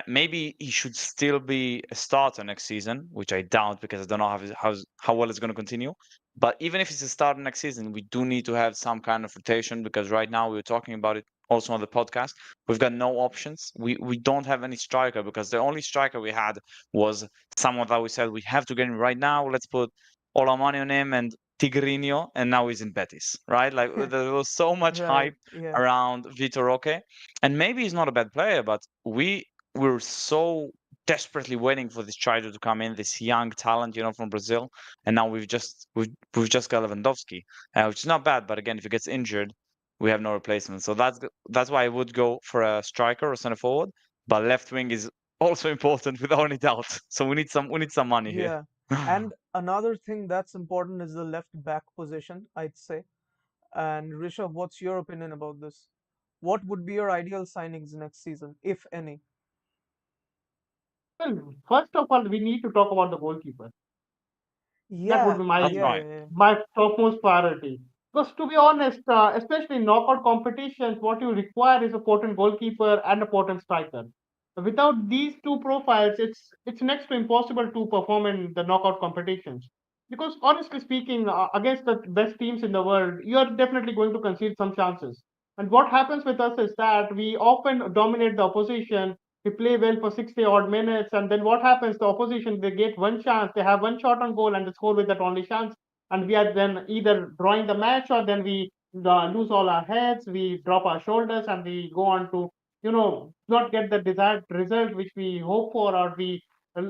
Maybe he should still be a starter next season, which I doubt because I don't know how well it's going to continue. But even if he's a starter next season, we do need to have some kind of rotation because right now we were talking about it also on the podcast. We've got no options. We don't have any striker because the only striker we had was someone that we said we have to get in right now. Let's put all our money on him and Tigrinho, and now he's in Betis, right? Like yeah. there was so much Right, hype yeah. around Vitor Roque, and maybe he's not a bad player, but we're so desperately waiting for this striker to come in, this young talent, from Brazil, and now we've just got Lewandowski, which is not bad, but again, if he gets injured, we have no replacement. So that's why I would go for a striker or center forward, but left wing is also important without any doubt. So we need some money here. Yeah. And another thing that's important is the left back position, I'd say. And Rishabh, what's your opinion about this? What would be your ideal signings next season, if any? Well, first of all, we need to talk about the goalkeeper. That would Yeah, be That's yeah, right. yeah, yeah. my topmost priority. Because to be honest, especially in knockout competitions, what you require is a potent goalkeeper and a potent striker. Without these two profiles, it's next to impossible to perform in the knockout competitions. Because honestly speaking, against the best teams in the world, you are definitely going to concede some chances. And what happens with us is that we often dominate the opposition. We play well for 60 odd minutes, and then what happens? The opposition, they get one chance, they have one shot on goal, and they score with that only chance. And we are then either drawing the match, or then we lose all our heads, we drop our shoulders, and we go on to not get the desired result which we hope for, or we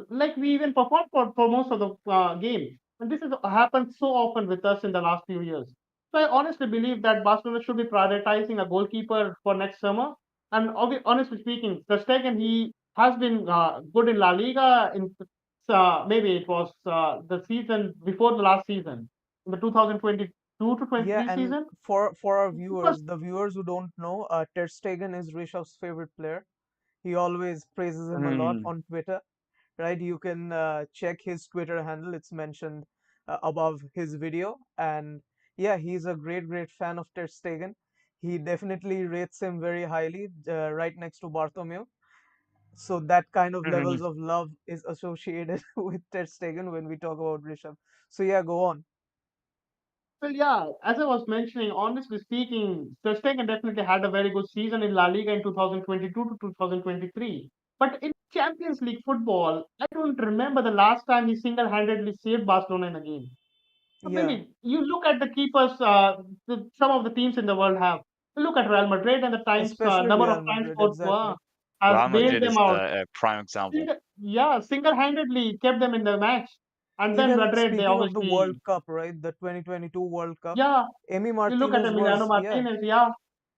like we even perform for most of the game. And this has happened so often with us in the last few years. So I honestly believe that Barcelona should be prioritizing a goalkeeper for next summer. And honestly speaking, Ter Stegen, he has been good in La Liga. Maybe it was the season before the last season, in the 2022 to Yeah, 23 and season. for our He was, viewers, the viewers who don't know, Ter Stegen is Rishabh's favorite player. He always praises him a lot Mm. on Twitter, right? You can check his Twitter handle. It's mentioned above his video. And yeah, he's a great, great fan of Ter Stegen. He definitely rates him very highly, right next to Bartomeu. So that kind of levels of love is associated with Ter Stegen when we talk about Rishabh. So yeah, go on. well, yeah, as I was mentioning, honestly speaking, Ter Stegen definitely had a very good season in La Liga in 2022 to 2023. But in Champions League football, I don't remember the last time he single-handedly saved Barcelona in a game. Yeah, Maybe you look at the keepers some of the teams in the world have. Look at Real Madrid and the times especially number of Real times Madrid, Courtois exactly. has Real bailed Madrid them is out. a prime example. Single-handedly kept them in the match. And then Even Madrid, they speaking of the obviously, World Cup, right? The 2022 World Cup, yeah, Emi you look at Martinez Emiliano was, yeah, Martinez, yeah.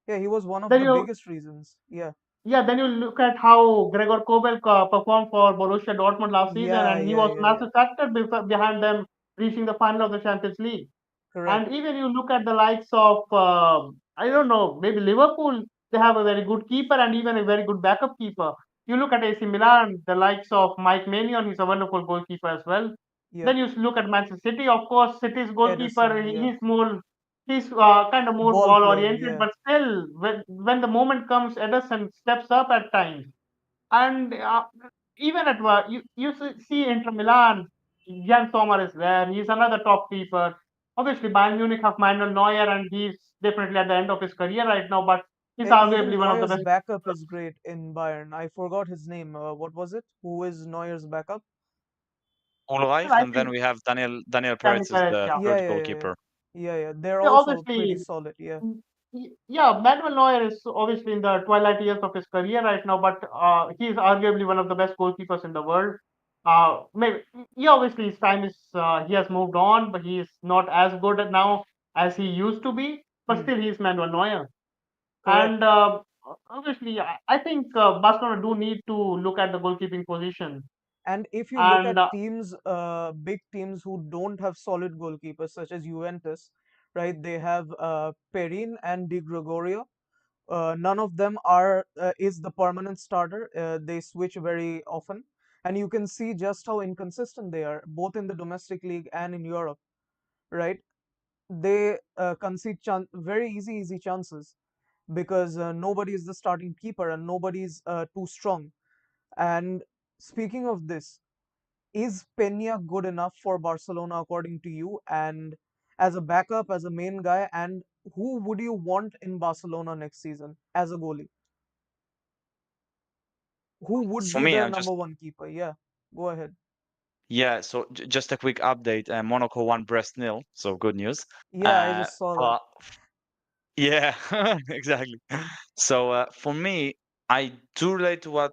yeah, he was one of Then the you biggest reasons. Yeah, then you look at how Gregor Kobel performed for Borussia Dortmund last season, yeah, and he yeah, was yeah, yeah. massive factor behind them reaching the final of the Champions League. Correct. And even you look at the likes of, I don't know, maybe Liverpool, they have a very good keeper and even a very good backup keeper. You look at AC Milan, the likes of Mike Maignan, he's a wonderful goalkeeper as well. Yeah, Then you look at Manchester City, of course, City's goalkeeper, Edison. Yeah, he's kind of more ball ball playing. oriented, Yeah, but still, when the moment comes, Ederson steps up at times. And even at see Inter Milan, Jan Sommer is there. He's another top keeper. Obviously, Bayern Munich have Manuel Neuer, and he's definitely at the end of his career right now. But he's Even arguably one of the Neuer's best. backup is great in Bayern. I forgot his name. What was it? Who is Neuer's backup? Ulreich, I and then think we have Daniel Danny Perez as Perez, the yeah. Yeah, third yeah, yeah, yeah. goalkeeper. Yeah, yeah. They're Yeah, also pretty obviously, solid. Yeah, yeah, Manuel Neuer is obviously in the twilight years of his career right now, but he is arguably one of the best goalkeepers in the world. Maybe, yeah, obviously his time is he has moved on, but he is not as good now as he used to be. But hmm, still, he is Manuel Neuer, correct. and obviously, I think Barcelona do need to look at the goalkeeping position, And if you look and at teams, big teams who don't have solid goalkeepers, such as Juventus, right? They have Perin and Di Gregorio. None of them is the permanent starter. They switch very often, and you can see just how inconsistent they are, both in the domestic league and in Europe, right? They concede very easy chances because nobody is the starting keeper and nobody's too strong. And speaking of this, is Peña good enough for Barcelona according to you? And as a backup, as a main guy, and who would you want in Barcelona next season as a goalie? Who would For be me, their I'm number just one keeper? Yeah, go ahead. yeah. So just a quick update. Monaco won Brest nil, so good news. Yeah, I just saw that. But yeah, exactly. So for me, I do relate to what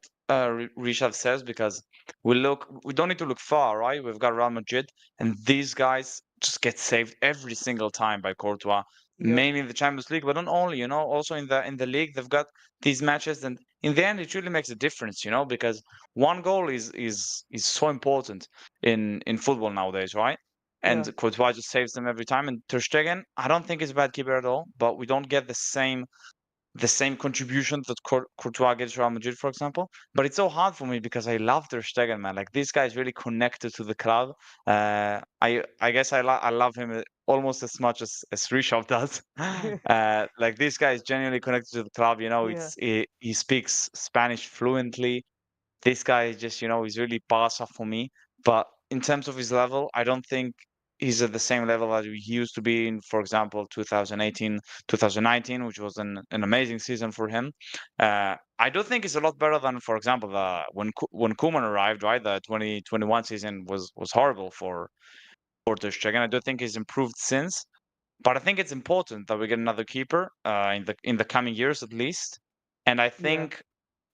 Richard says because we don't need to look far, right? We've got Real Madrid, and these guys just get saved every single time by Courtois, Yeah, mainly in the Champions League, but not only, also in the league, they've got these matches, and in the end, it really makes a difference, because one goal is so important in football nowadays, right? yeah, And Courtois just saves them every time. And Ter Stegen, I don't think he's a bad keeper at all, but we don't get the same contribution that Courtois gets Real Madrid, for example. But it's so hard for me because I love Ter Stegen, man. Like this guy is really connected to the club. I guess I love him almost as much as Rishabh does. Like this guy is genuinely connected to the club. yeah, He speaks Spanish fluently. This guy is just, he's really Barca for me. But in terms of his level, I don't think he's at the same level as he used to be in, for example, 2018, 2019, which was an amazing season for him. I do think he's a lot better than, for example, when Koeman arrived, right? The 2021 season was horrible for Ter Stegen. I do think he's improved since, but I think it's important that we get another keeper in the coming years at least. And I yeah, think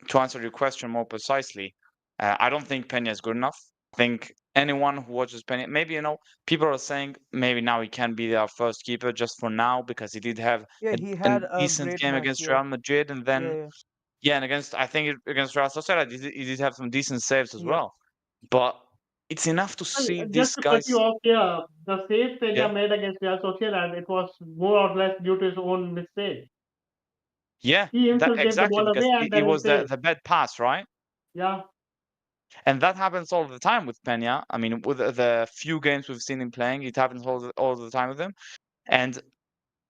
to answer your question more precisely, I don't think Pena is good enough. I think anyone who watches Pena, maybe people are saying maybe now he can be our first keeper just for now because he did have yeah. a, He a had a decent great game match. against Yeah, Real Madrid, and yeah, then yeah, yeah, and against Real Sociedad, he did have some decent saves as yeah, well. But it's enough to well, see just these to cut you guys. off here, the save Peña Yeah, made against Real Sociedad, it was more or less due to his own mistake. yeah, He that himself gave the exactly ball because away and it then he was the saved. the bad pass, right? Yeah, And that happens all the time with Pena. I mean, with the few games we've seen him playing, it happens all the time with him. And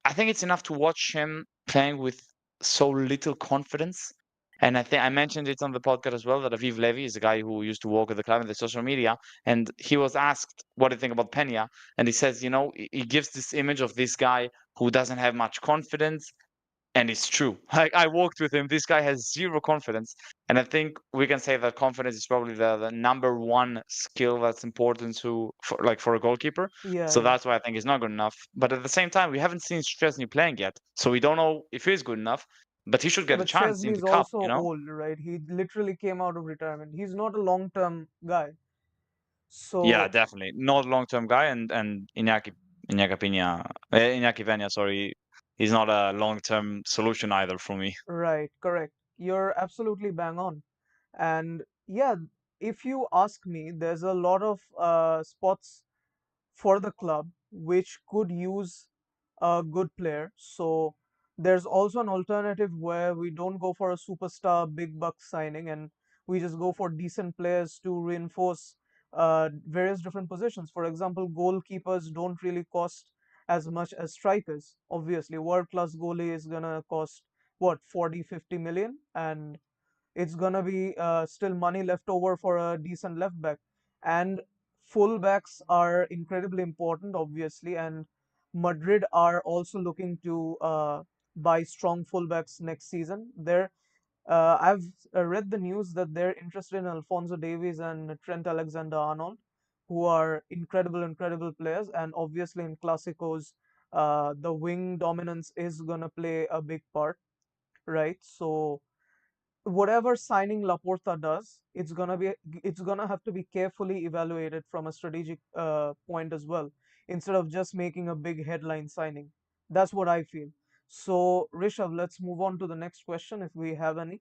I think it's enough to watch him playing with so little confidence. And I think I mentioned it on the podcast as well that Aviv Levy is a guy who used to work at the club in the social media, and he was asked what do you think about Pena, and he says, he gives this image of this guy who doesn't have much confidence, and it's true. Like I worked with him. This guy has zero confidence. And I think we can say that confidence is probably the number one skill that's important for a goalkeeper. yeah, So yeah. that's why I think he's not good enough. But at the same time, we haven't seen Szczesny playing yet. So we don't know if he's good enough. But he should Yeah, get a but chance in Chesney the is cup, also old, right? He literally came out of retirement. He's not a long-term guy. Yeah, So, definitely. Not a long term guy, and Iñaki Peña, sorry, he's not a long term solution either for me. right, correct. You're absolutely bang on. And yeah, if you ask me, there's a lot of spots for the club which could use a good player. So there's also an alternative where we don't go for a superstar big buck signing and we just go for decent players to reinforce various different positions. For example, goalkeepers don't really cost as much as strikers. Obviously, world class goalie is gonna cost what 40, 50 million, and it's gonna be still money left over for a decent left back. And fullbacks are incredibly important, obviously, and Madrid are also looking to buy strong fullbacks next season. I've read the news that they're interested in Alfonso Davies and Trent Alexander-Arnold, who are incredible players, and obviously in Clásicos, the wing dominance is gonna play a big part, right? So whatever signing Laporta does, it's gonna have to be carefully evaluated from a strategic point as well, instead of just making a big headline signing. That's what I feel. So Rishabh, let's move on to the next question if we have any.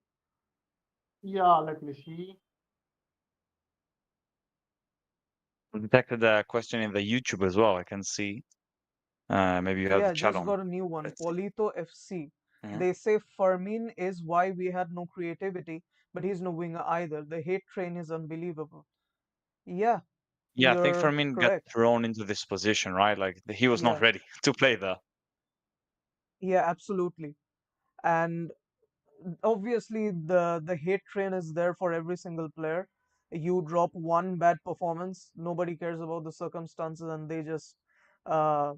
Yeah, let me see. I detected a question in the YouTube as well. I can see. Maybe you have the Yeah, chat just on. got a new one. Let's see. Polito FC. Mhm. They say Fermin is why we had no creativity, but he's no winger either. The hate train is unbelievable. Yeah, Yeah, I think you're Fermin got correct. thrown into this position, right? Like he was not Yeah, ready to play there. yeah, absolutely. And obviously the hate train is there for every single player. You drop one bad performance, nobody cares about the circumstances, and they just uh,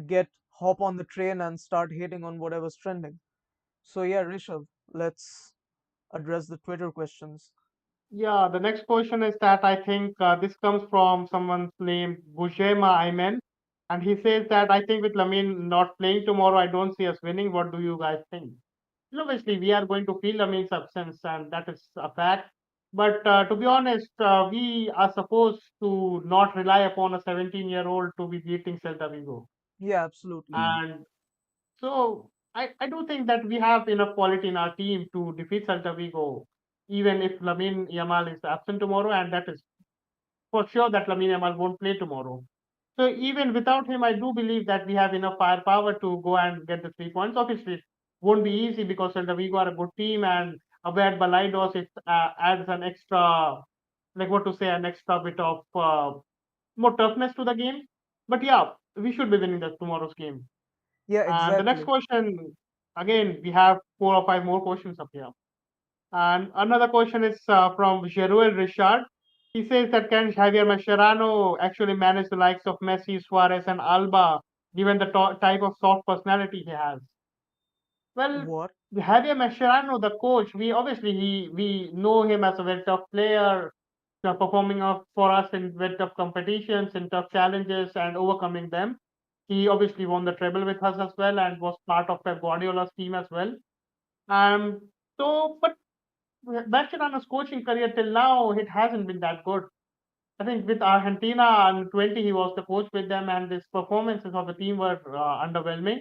get hop on the train and start hating on whatever's trending. So yeah, Rishabh, let's address the Twitter questions. Yeah, the next question is that I think this comes from someone's name, Bujema Ayman. And he says that I think with Lamine not playing tomorrow, I don't see us winning. What do you guys think? Obviously, we are going to feel Lamine's absence, and that is a fact. But to be honest, we are supposed to not rely upon a 17-year-old to be beating Celta Vigo. Yeah, absolutely. Mm. And so I do think that we have enough quality in our team to defeat Celta Vigo, even if Lamine Yamal is absent tomorrow, and that is for sure that Lamine Yamal won't play tomorrow. So even without him, I do believe that we have enough firepower to go and get the 3 points. Obviously, it won't be easy because Celta Vigo are a good team, and away at Balaidos, it adds an extra, like what to say, an extra bit of more toughness to the game. But yeah, we should be winning the tomorrow's game. Yeah, And the next exactly. question, again, we have 4 or 5 more questions up here. And another question is from Jeruel Richard. He says that can Javier Mascherano actually manage the likes of Messi, Suarez, and Alba, given the type of soft personality he has? Well, What? Javier Mascherano, the coach, we know him as a very tough player, performing up for us in very tough competitions, in tough challenges, and overcoming them. He obviously won the treble with us as well, and was part of Pep Guardiola's team as well. Um, but Mascherano's coaching career till now, it hasn't been that good. I think with Argentina under 20, he was the coach with them, and his performances of the team were underwhelming.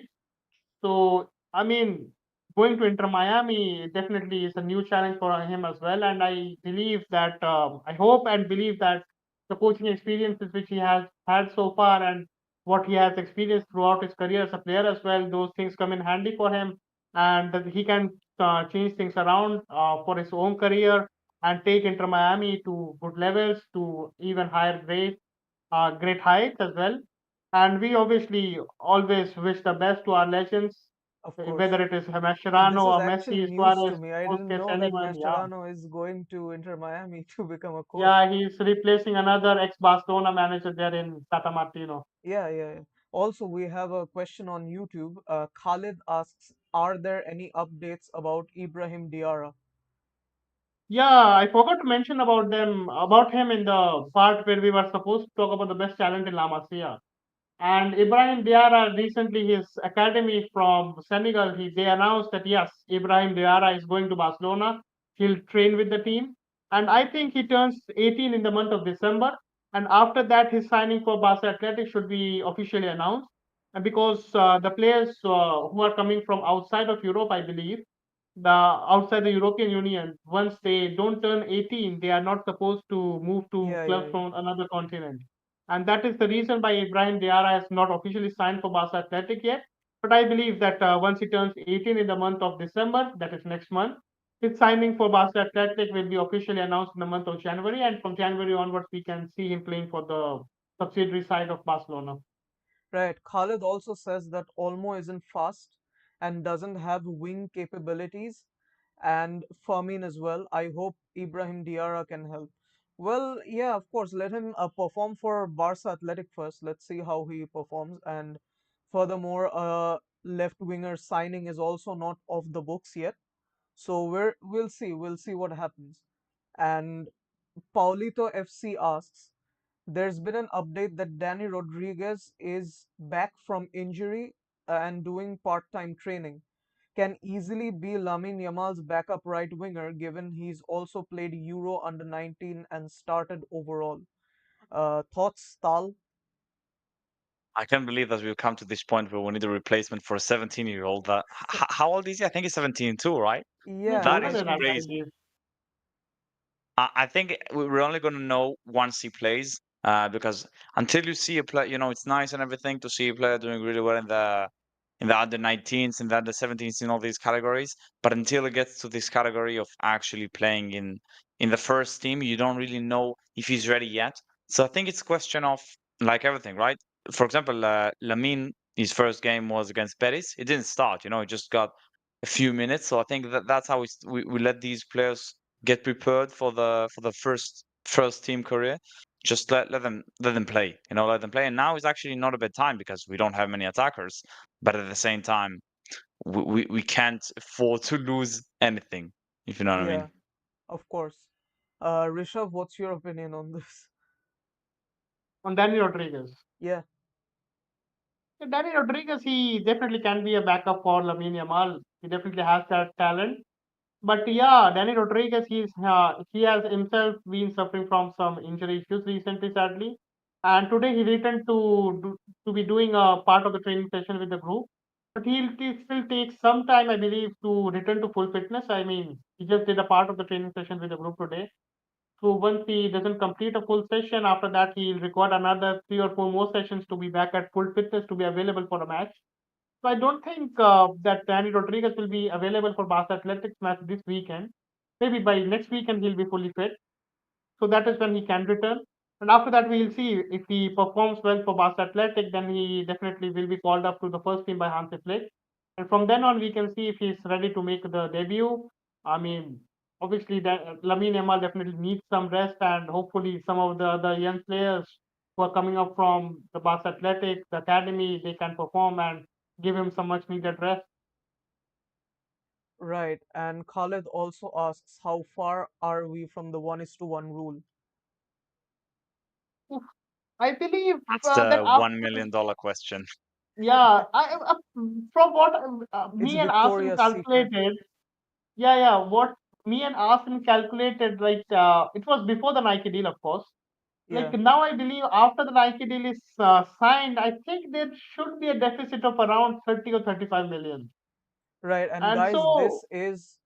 So, I mean, going to Inter Miami definitely is a new challenge for him as well. And I believe that, I hope and believe that the coaching experiences which he has had so far and what he has experienced throughout his career as a player as well, those things come in handy for him. And that he can change things around for his own career and take Inter Miami to good levels, to even higher great heights as well. And we obviously always wish the best to our legends, Of course. whether it is This Mascherano is or actually Messi, news to Suarez, me. I didn't Busquets, know that anyone. Yeah, Mascherano is going to Inter Miami to become a coach. yeah, he's replacing another ex-Barcelona manager there in Tata Martino. Yeah, yeah, yeah. Also, we have a question on YouTube. Khalid asks, are there any updates about Ibrahim Diarra? Yeah, I forgot to mention about him in the part where we were supposed to talk about the best talent in La Masia. And Ibrahim Diarra recently, his academy from Senegal, they announced that yes, Ibrahim Diarra is going to Barcelona. He'll train with the team. And I think he turns 18 in the month of December. And after that, his signing for Barca Athletic should be officially announced. And because the players who are coming from outside of Europe, I believe, the outside the European Union, once they don't turn 18, they are not supposed to move to Yeah, yeah, clubs yeah. from another continent. And that is the reason why Ibrahim Diarra has not officially signed for Barca Athletic yet. But I believe that once he turns 18 in the month of December, that is next month, his signing for Barca Athletic will be officially announced in the month of January. And from January onwards, we can see him playing for the subsidiary side of Barcelona. Right. Khalid also says that Olmo isn't fast and doesn't have wing capabilities, and Fermin as well. I hope Ibrahim Diarra can help. Well, yeah, of course. Let him perform for Barca Athletic first. Let's see how he performs. And furthermore, left winger signing is also not off the books yet. So we'll see. We'll see what happens. And Paulito FC asks, There's been an update that Danny Rodriguez is back from injury and doing part-time training. Can easily be Lamine Yamal's backup right winger, given he's also played Euro under 19 and started overall. Thoughts, Tal? I can't believe that we've come to this point where we need a replacement for a 17-year-old. That how old is he? I think he's 17 too, right? He's Yeah, That older is than us, I 17. crazy. believe. I think we're only going to know once he plays, because until you see a player, it's nice and everything to see a player doing really well in the under 19s, in the under 17s, in all these categories. But until it gets to this category of actually playing in the first team, you don't really know if he's ready yet. So I think it's a question of like everything, right? For example, Lamine, his first game was against Betis. It didn't start, he just got a few minutes. So I think that's how we let these players get prepared for the first team career. Just let them play. Let them play. And now is actually not a bad time because we don't have many attackers, but at the same time, we can't afford to lose anything. If you know what I Yeah, mean. of course. Rishabh, what's your opinion on this? On Danny Rodriguez. Yeah, Yeah, Danny Rodriguez, he definitely can be a backup for Lamine Yamal. He definitely has that talent. But yeah, Danny Rodriguez, he has himself been suffering from some injury issues recently, sadly. And today he returned to be doing a part of the training session with the group. But still take some time, I believe, to return to full fitness. I mean, he just did a part of the training session with the group today. So once he doesn't complete a full session, after that he'll require another 3 or 4 more sessions to be back at full fitness to be available for a match. So I don't think that Danny Rodriguez will be available for Barca Athletics match this weekend. Maybe by next weekend he'll be fully fit. So that is when he can return. And after that, we'll see if he performs well for Barca Athletic, then he definitely will be called up to the first team by Hansi Flick. And from then on, we can see if he's ready to make the debut. I mean, obviously, Lamine Yamal definitely needs some rest, and hopefully, some of the other young players who are coming up from the Barca Athletic, the academy, they can perform and give him some much needed rest. right. And Khalid also asks, how far are we from the 1:1 rule? Oof. I believe That's that the after $1 million question. yeah, from what It's me and Asim Victoria's Secret. calculated, what me and Asim calculated, like it was before the Nike deal, of course. Like Yeah, now, I believe after the Nike deal is signed, I think there should be a deficit of around 30 or 35 million. right. And And guys, so, this is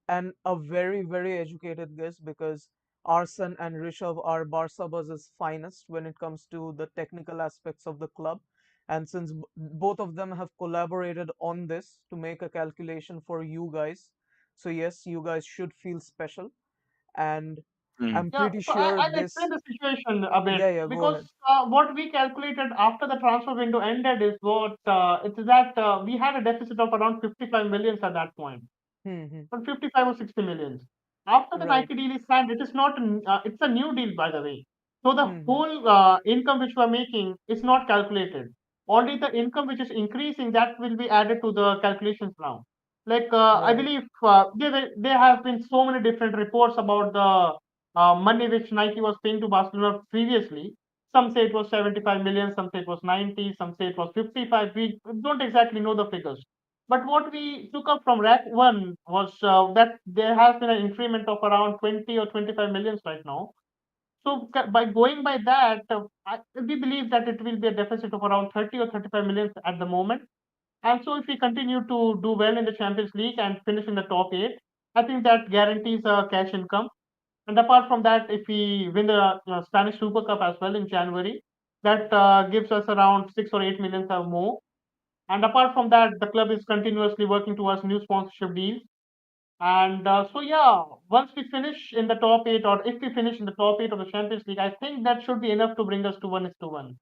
and a very, very educated guess because Arsen and Rishabh are Barca Buzz's finest when it comes to the technical aspects of the club. And since both of them have collaborated on this to make a calculation for you guys, so yes, you guys should feel special. And Hmm. I'm yeah, pretty so sure I'll explain this. the situation a bit Yeah, yeah, go because ahead. what we calculated after the transfer window ended is what it is that we had a deficit of around 55 millions at that point. Hmm, hmm, For 55 or 60 millions. After the right. Nike deal is signed, it is not, it's a new deal, by the way. So the Hmm, hmm, whole income which we are making is not calculated. Only the income which is increasing that will be added to the calculations now. Like I right. believe there have been so many different reports about the money which Nike was paying to Barcelona previously. Some say it was 75 million, some say it was 90, some say it was 55. We don't exactly know the figures. But what we took up from rack one was that there has been an increment of around 20 or 25 millions right now. So by going by that, we believe that it will be a deficit of around 30 or 35 millions at the moment. And so if we continue to do well in the Champions League and finish in the top eight, I think that guarantees a cash income. And apart from that, if we win the Spanish Super Cup as well in January, that gives us around 6 or 8 millions or more. And apart from that, the club is continuously working towards new sponsorship deals. And so, yeah, once we finish in the top eight, or if we finish in the top eight of the Champions League, I think that should be enough to bring us to 1:1.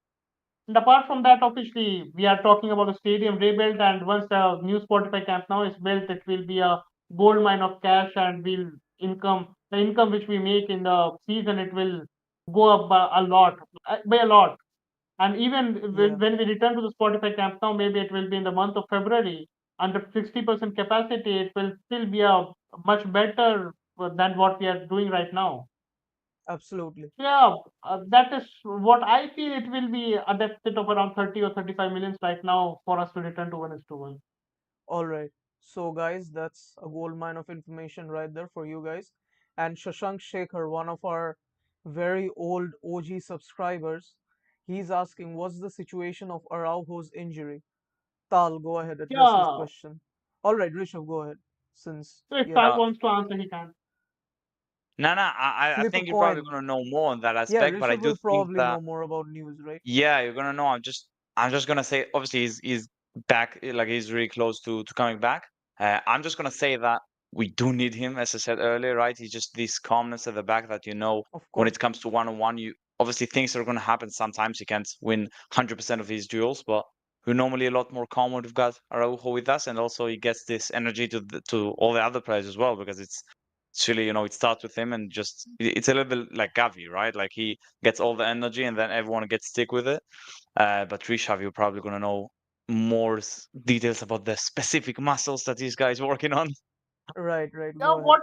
And apart from that, obviously, we are talking about the stadium rebuild. And once the new Spotify Camp Nou is built, it will be a gold mine of cash and will income. The income which we make in the season, it will go up by a lot. And even Yeah. when we return to the Spotify Camp now, maybe it will be in the month of February, under 60% capacity, it will still be a much better than what we are doing right now. Absolutely. Yeah, that is what I feel. It will be a deficit of around 30 or 35 millions right now for us to return to 1:1. All right. So, guys, that's a gold mine of information right there for you guys. And Shashank Shekhar, one of our very old OG subscribers, he's asking, what's the situation of Araujo's injury? Tal, go ahead, address this Yeah, question. All right, Rishabh, go ahead. Since, so if yeah, Tal Uh, wants to answer, he can. no, no, I flip a think you're probably coin. gonna know more on that Yeah, aspect, but I Rishabh do will think probably that know more about news, right? yeah, you're gonna know. I'm just gonna say obviously he's back, like he's really close to coming back. I'm just gonna say that we do need him, as I said earlier, right? He's just this calmness at the back that Of when course. it comes to one on one, you obviously things are gonna happen sometimes. You can't win 100% of his duels, but we're normally a lot more calm when we've got Araujo with us, and also he gets this energy to all the other players as well because it's really it starts with him and just it's a little bit like Gavi, right? Like he gets all the energy and then everyone gets stick with it. But Rishav, you're probably gonna know more details about the specific muscles that these guys working on. Right, right, Yeah, go ahead.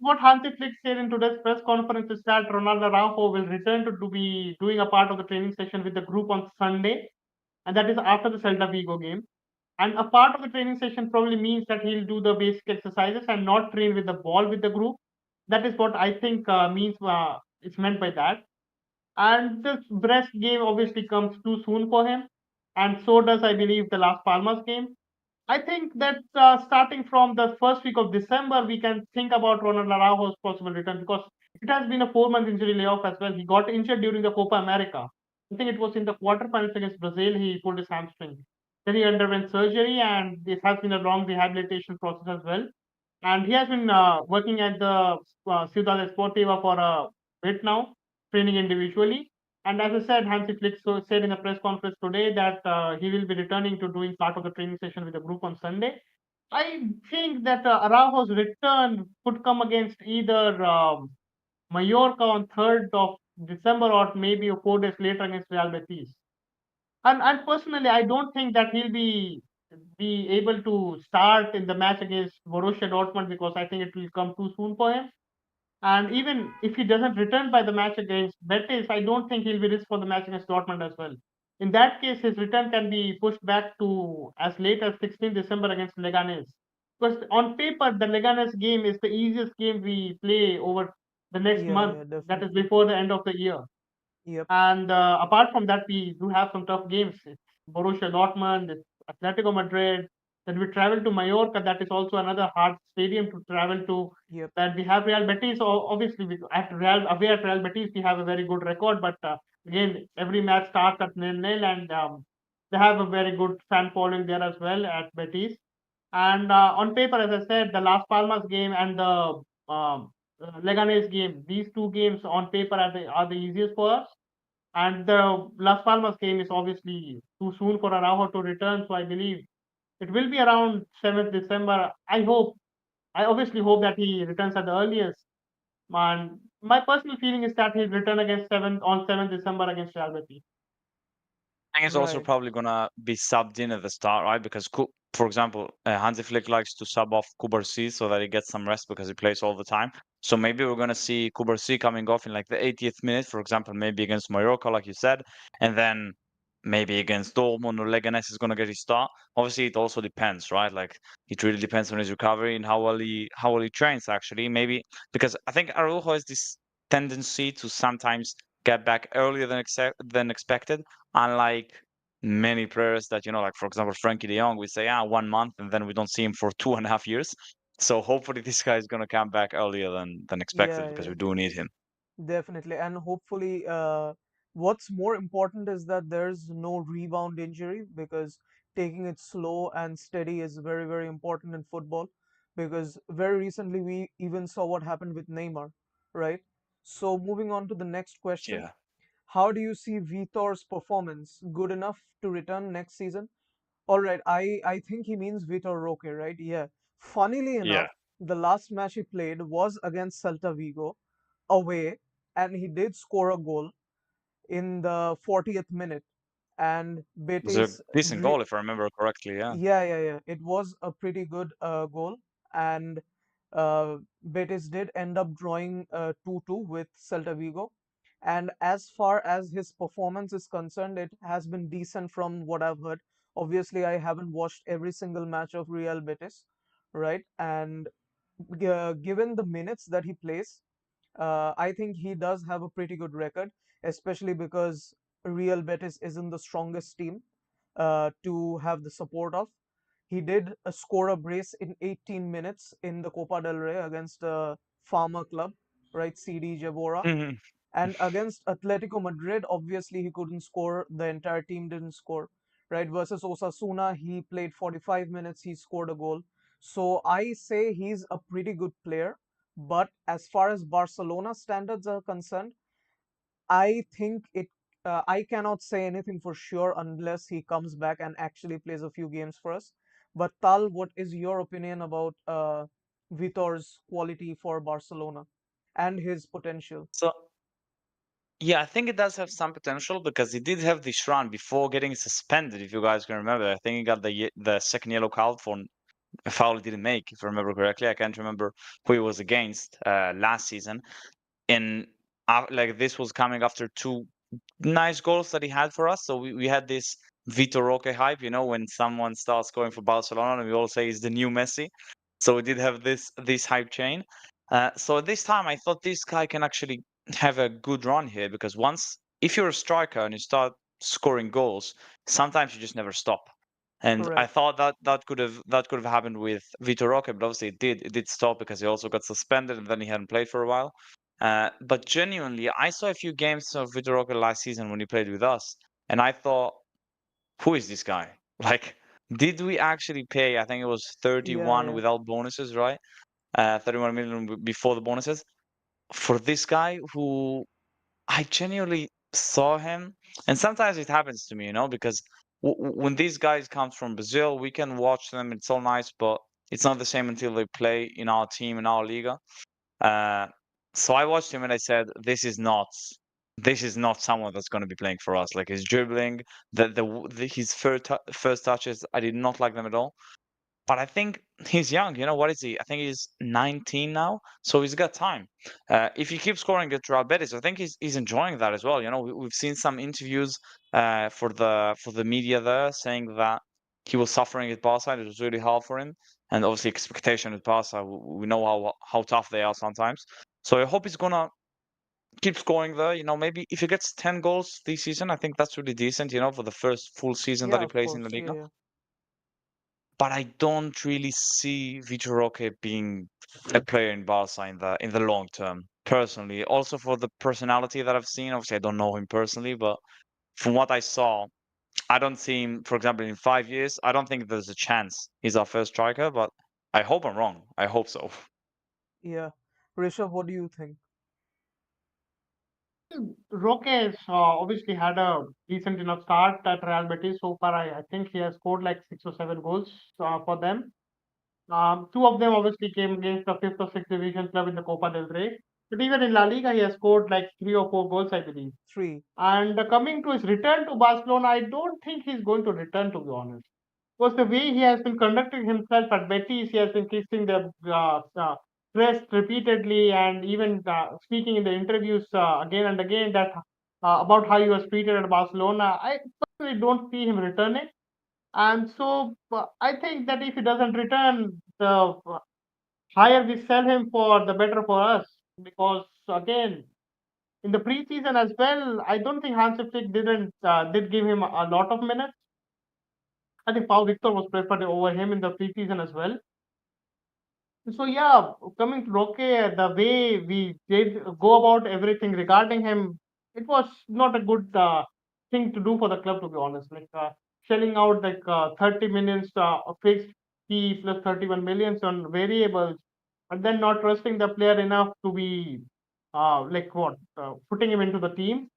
what Hansi Flick said in today's press conference is that Ronaldo Araujo will return to be doing a part of the training session with the group on Sunday, and that is after the Celta Vigo game. And a part of the training session probably means that he'll do the basic exercises and not train with the ball with the group. That is what I think means it's meant by that. And this Brest game obviously comes too soon for him, and so does I believe the Las Palmas game. I think that starting from the first week of December, we can think about Ronald Araujo's possible return because it has been a 4 month injury layoff as well. He got injured during the Copa America. I think it was in the quarterfinals against Brazil. He pulled his hamstring. Then he underwent surgery, and this has been a long rehabilitation process as well. And he has been working at the Ciudad Esportiva for a bit now, training individually. And as I said, Hansi Flick said in a press conference today that he will be returning to doing part of the training session with the group on Sunday. I think that Araujo's return could come against either Mallorca on 3rd of December or maybe 4 days later against Real Betis. And personally, I don't think that he'll be able to start in the match against Borussia Dortmund because I think it will come too soon for him. And even if he doesn't return by the match against Betis, I don't think he'll be risked for the match against Dortmund as well. In that case, his return can be pushed back to as late as 16 December against Leganes. Because on paper, the Leganes game is the easiest game we play over the next Yeah, month. yeah, That is definitely. before the end of the year. Yep, And apart from that, we do have some tough games. It's Borussia Dortmund, it's Atletico Madrid. Then we travel to Mallorca. That is also another hard stadium to travel to. yep, Then we have Real Betis. Obviously, away at Real Betis, we have a very good record. But again, every match starts at nil-nil, and they have a very good fan following there as well at Betis. And on paper, as I said, the Las Palmas game and the Leganes game, these two games on paper are the easiest for us. And the Las Palmas game is obviously too soon for Araujo to return, so I believe it will be around 7th December. I obviously hope that he returns at the earliest. And my personal feeling is that he'll return against 7th December against Real Betis. I think it's also right. probably gonna be subbed in at the start, right? Because, for example, Hansi Flick likes to sub off Kubarsi so that he gets some rest because he plays all the time. So maybe we're gonna see Kubarsi coming off in like the 80th minute, for example, maybe against Mallorca, like you said, and then maybe against Dortmund or Leganes is gonna get his start. Obviously, it also depends, right? Like it really depends on his recovery and how well he trains. Actually, maybe because I think Araujo has this tendency to sometimes get back earlier than expected, unlike many players that like for example Frankie De Jong, we say 1 month and then we don't see him for 2.5 years. So hopefully this guy is gonna come back earlier than expected Yeah, because yeah, we do need him. definitely. And hopefully, what's more important is that there's no rebound injury because taking it slow and steady is very, very important in football. Because very recently, we even saw what happened with Neymar, right? So, moving on to the next question. Yeah, How do you see Vitor's performance? Good enough to return next season? All right, I think he means Vitor Roque, right? Yeah. Funnily yeah. enough, the last match he played was against Celta Vigo away, and he did score a goal in the 40th minute. And It was a Betis, decent goal if I remember correctly. Yeah. yeah, yeah, yeah, it was a pretty good goal, and Betis did end up drawing 2-2 with Celta Vigo. And as far as his performance is concerned, it has been decent from what I've heard. Obviously, I haven't watched every single match of Real Betis, right? And given the minutes that he plays, I think he does have a pretty good record, especially because Real Betis isn't the strongest team to have the support of. He did score a brace in 18 minutes in the Copa del Rey against a farmer club, right? CD Jabora. Mhm. And against Atletico Madrid, obviously he couldn't score. The entire team didn't score, right? Versus Osasuna, he played 45 minutes. He scored a goal. So I say he's a pretty good player. But as far as Barcelona standards are concerned, I think it. I cannot say anything for sure unless he comes back and actually plays a few games for us. But Tal, what is your opinion about Vitor's quality for Barcelona and his potential? So yeah, I think it does have some potential because he did have this run before getting suspended. If you guys can remember, I think he got the second yellow card for a foul he didn't make. If I remember correctly, I can't remember who he was against last season. And like this was coming after two nice goals that he had for us. So we had this Vitor Roque hype, when someone starts scoring for Barcelona, and we all say he's the new Messi. So we did have this hype chain. So at this time, I thought this guy can actually have a good run here because once, if you're a striker and you start scoring goals, sometimes you just never stop. And I Correct. thought that could have happened with Vitor Roque, but obviously it did stop because he also got suspended and then he hadn't played for a while. But genuinely, I saw a few games of Vitor Roque last season when he played with us, and I thought, who is this guy? Like, did we actually pay? I think it was Yeah, 31 yeah, without bonuses, right? 31 million before the bonuses for this guy who I genuinely saw him. And sometimes it happens to me, because when these guys come from Brazil, we can watch them. It's all nice, but it's not the same until they play in our team in our liga. Uh, so I watched him and I said, this is not someone that's going to be playing for us. Like his dribbling, his first touches, I did not like them at all. But I think he's young. What is he? I think he's 19 now, so he's got time. If he keeps scoring at Real Betis, I think he's enjoying that as well. We've seen some interviews for the media there saying that he was suffering at Barca. And it was really hard for him, and obviously expectation at Barca. We know how tough they are sometimes. So I hope he's gonna keep scoring there. Maybe if he gets 10 goals this season, I think that's really decent. For the first full season that yeah. he Of plays in the course. Yeah, Liga, yeah, but I don't really see Vitor Roque being a player in Barca in the long term. Personally, also for the personality that I've seen. Obviously, I don't know him personally, but from what I saw, I don't see him. For example, in 5 years, I don't think there's a chance he's our first striker. But I hope I'm wrong. I hope so. yeah. Rishabh, what do you think? Roque has obviously had a decent enough start at Real Betis so far. I think he has scored like 6 or 7 goals for them. Two of them obviously came against the fifth or sixth division club in the Copa del Rey. But even in La Liga, he has scored like 3 or 4 goals, I believe. Three. And coming to his return to Barcelona, I don't think he's going to return, to be honest. Because the way he has been conducting himself at Betis, he has been kissing the press repeatedly and even speaking in the interviews again and again that about how he was treated at Barcelona. I personally don't see him returning. And so I think that if he doesn't return, the higher we sell him for, the better for us. Because again, in the preseason as well, I don't think Hansi Flick did give him a lot of minutes. I think Pau Victor was preferred over him in the preseason as well. So yeah, coming to Roque, the way we did go about everything regarding him, it was not a good thing to do for the club, to be honest. Like shelling out like 30 millions of fixed fee plus 31 millions on variables, and then not trusting the player enough to be like what putting him into the team.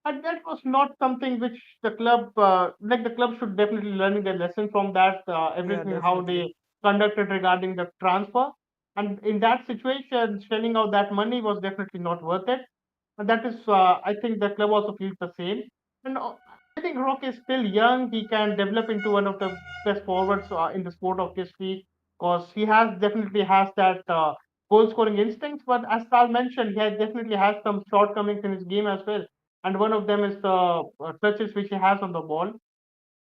And that was not something which the club, like the club should definitely learn their lesson from that, Yeah, everything how definitely. they conducted regarding the transfer. And in that situation, shelling out that money was definitely not worth it. And that is, I think the club also feels the same. And I think Rock is still young. He can develop into one of the best forwards in the sport of history because he has definitely has that goal scoring instincts. But as Sal mentioned, he definitely has some shortcomings in his game as well. And one of them is the touches which he has on the ball.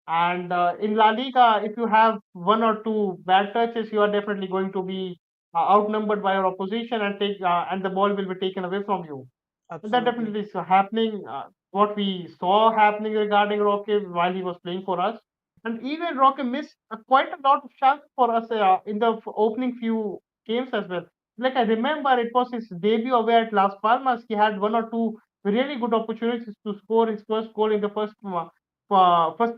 And in La Liga, if you have one or two bad touches, you are definitely going to be outnumbered by your opposition and the ball will be taken away from you. And that Absolutely. definitely is happening. What we saw happening regarding Roque while he was playing for us, and even Roque missed quite a lot of chances for us in the opening few games as well. Like I remember, it was his debut away at Las Palmas. He had one or two really good opportunities to score his first goal in the first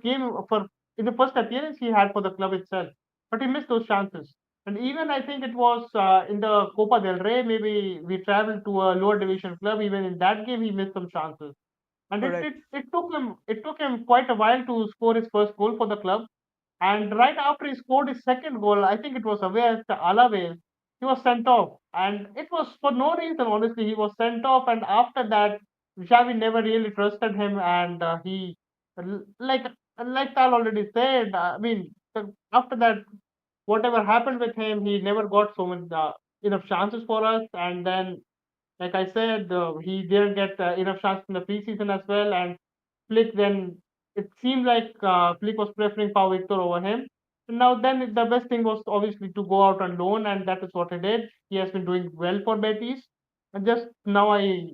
game for in the first appearance he had for the club itself, but he missed those chances. And even I think it was in the Copa del Rey, maybe we traveled to a lower division club. Even in that game, he missed some chances, and Correct. it took him quite a while to score his first goal for the club. And right after he scored his second goal, I think it was away at Alaves, he was sent off. And it was for no reason, honestly. He was sent off. And after that, Xavi never really trusted him. And like Tal already said, I mean, after that, whatever happened with him, he never got so much enough chances for us. And then like I said, he didn't get enough shots in the preseason as well. And Flick then, it seemed like Flick was preferring Pau Victor over him. And now then the best thing was obviously to go out on loan, and that is what he did. He has been doing well for Betis. And just now I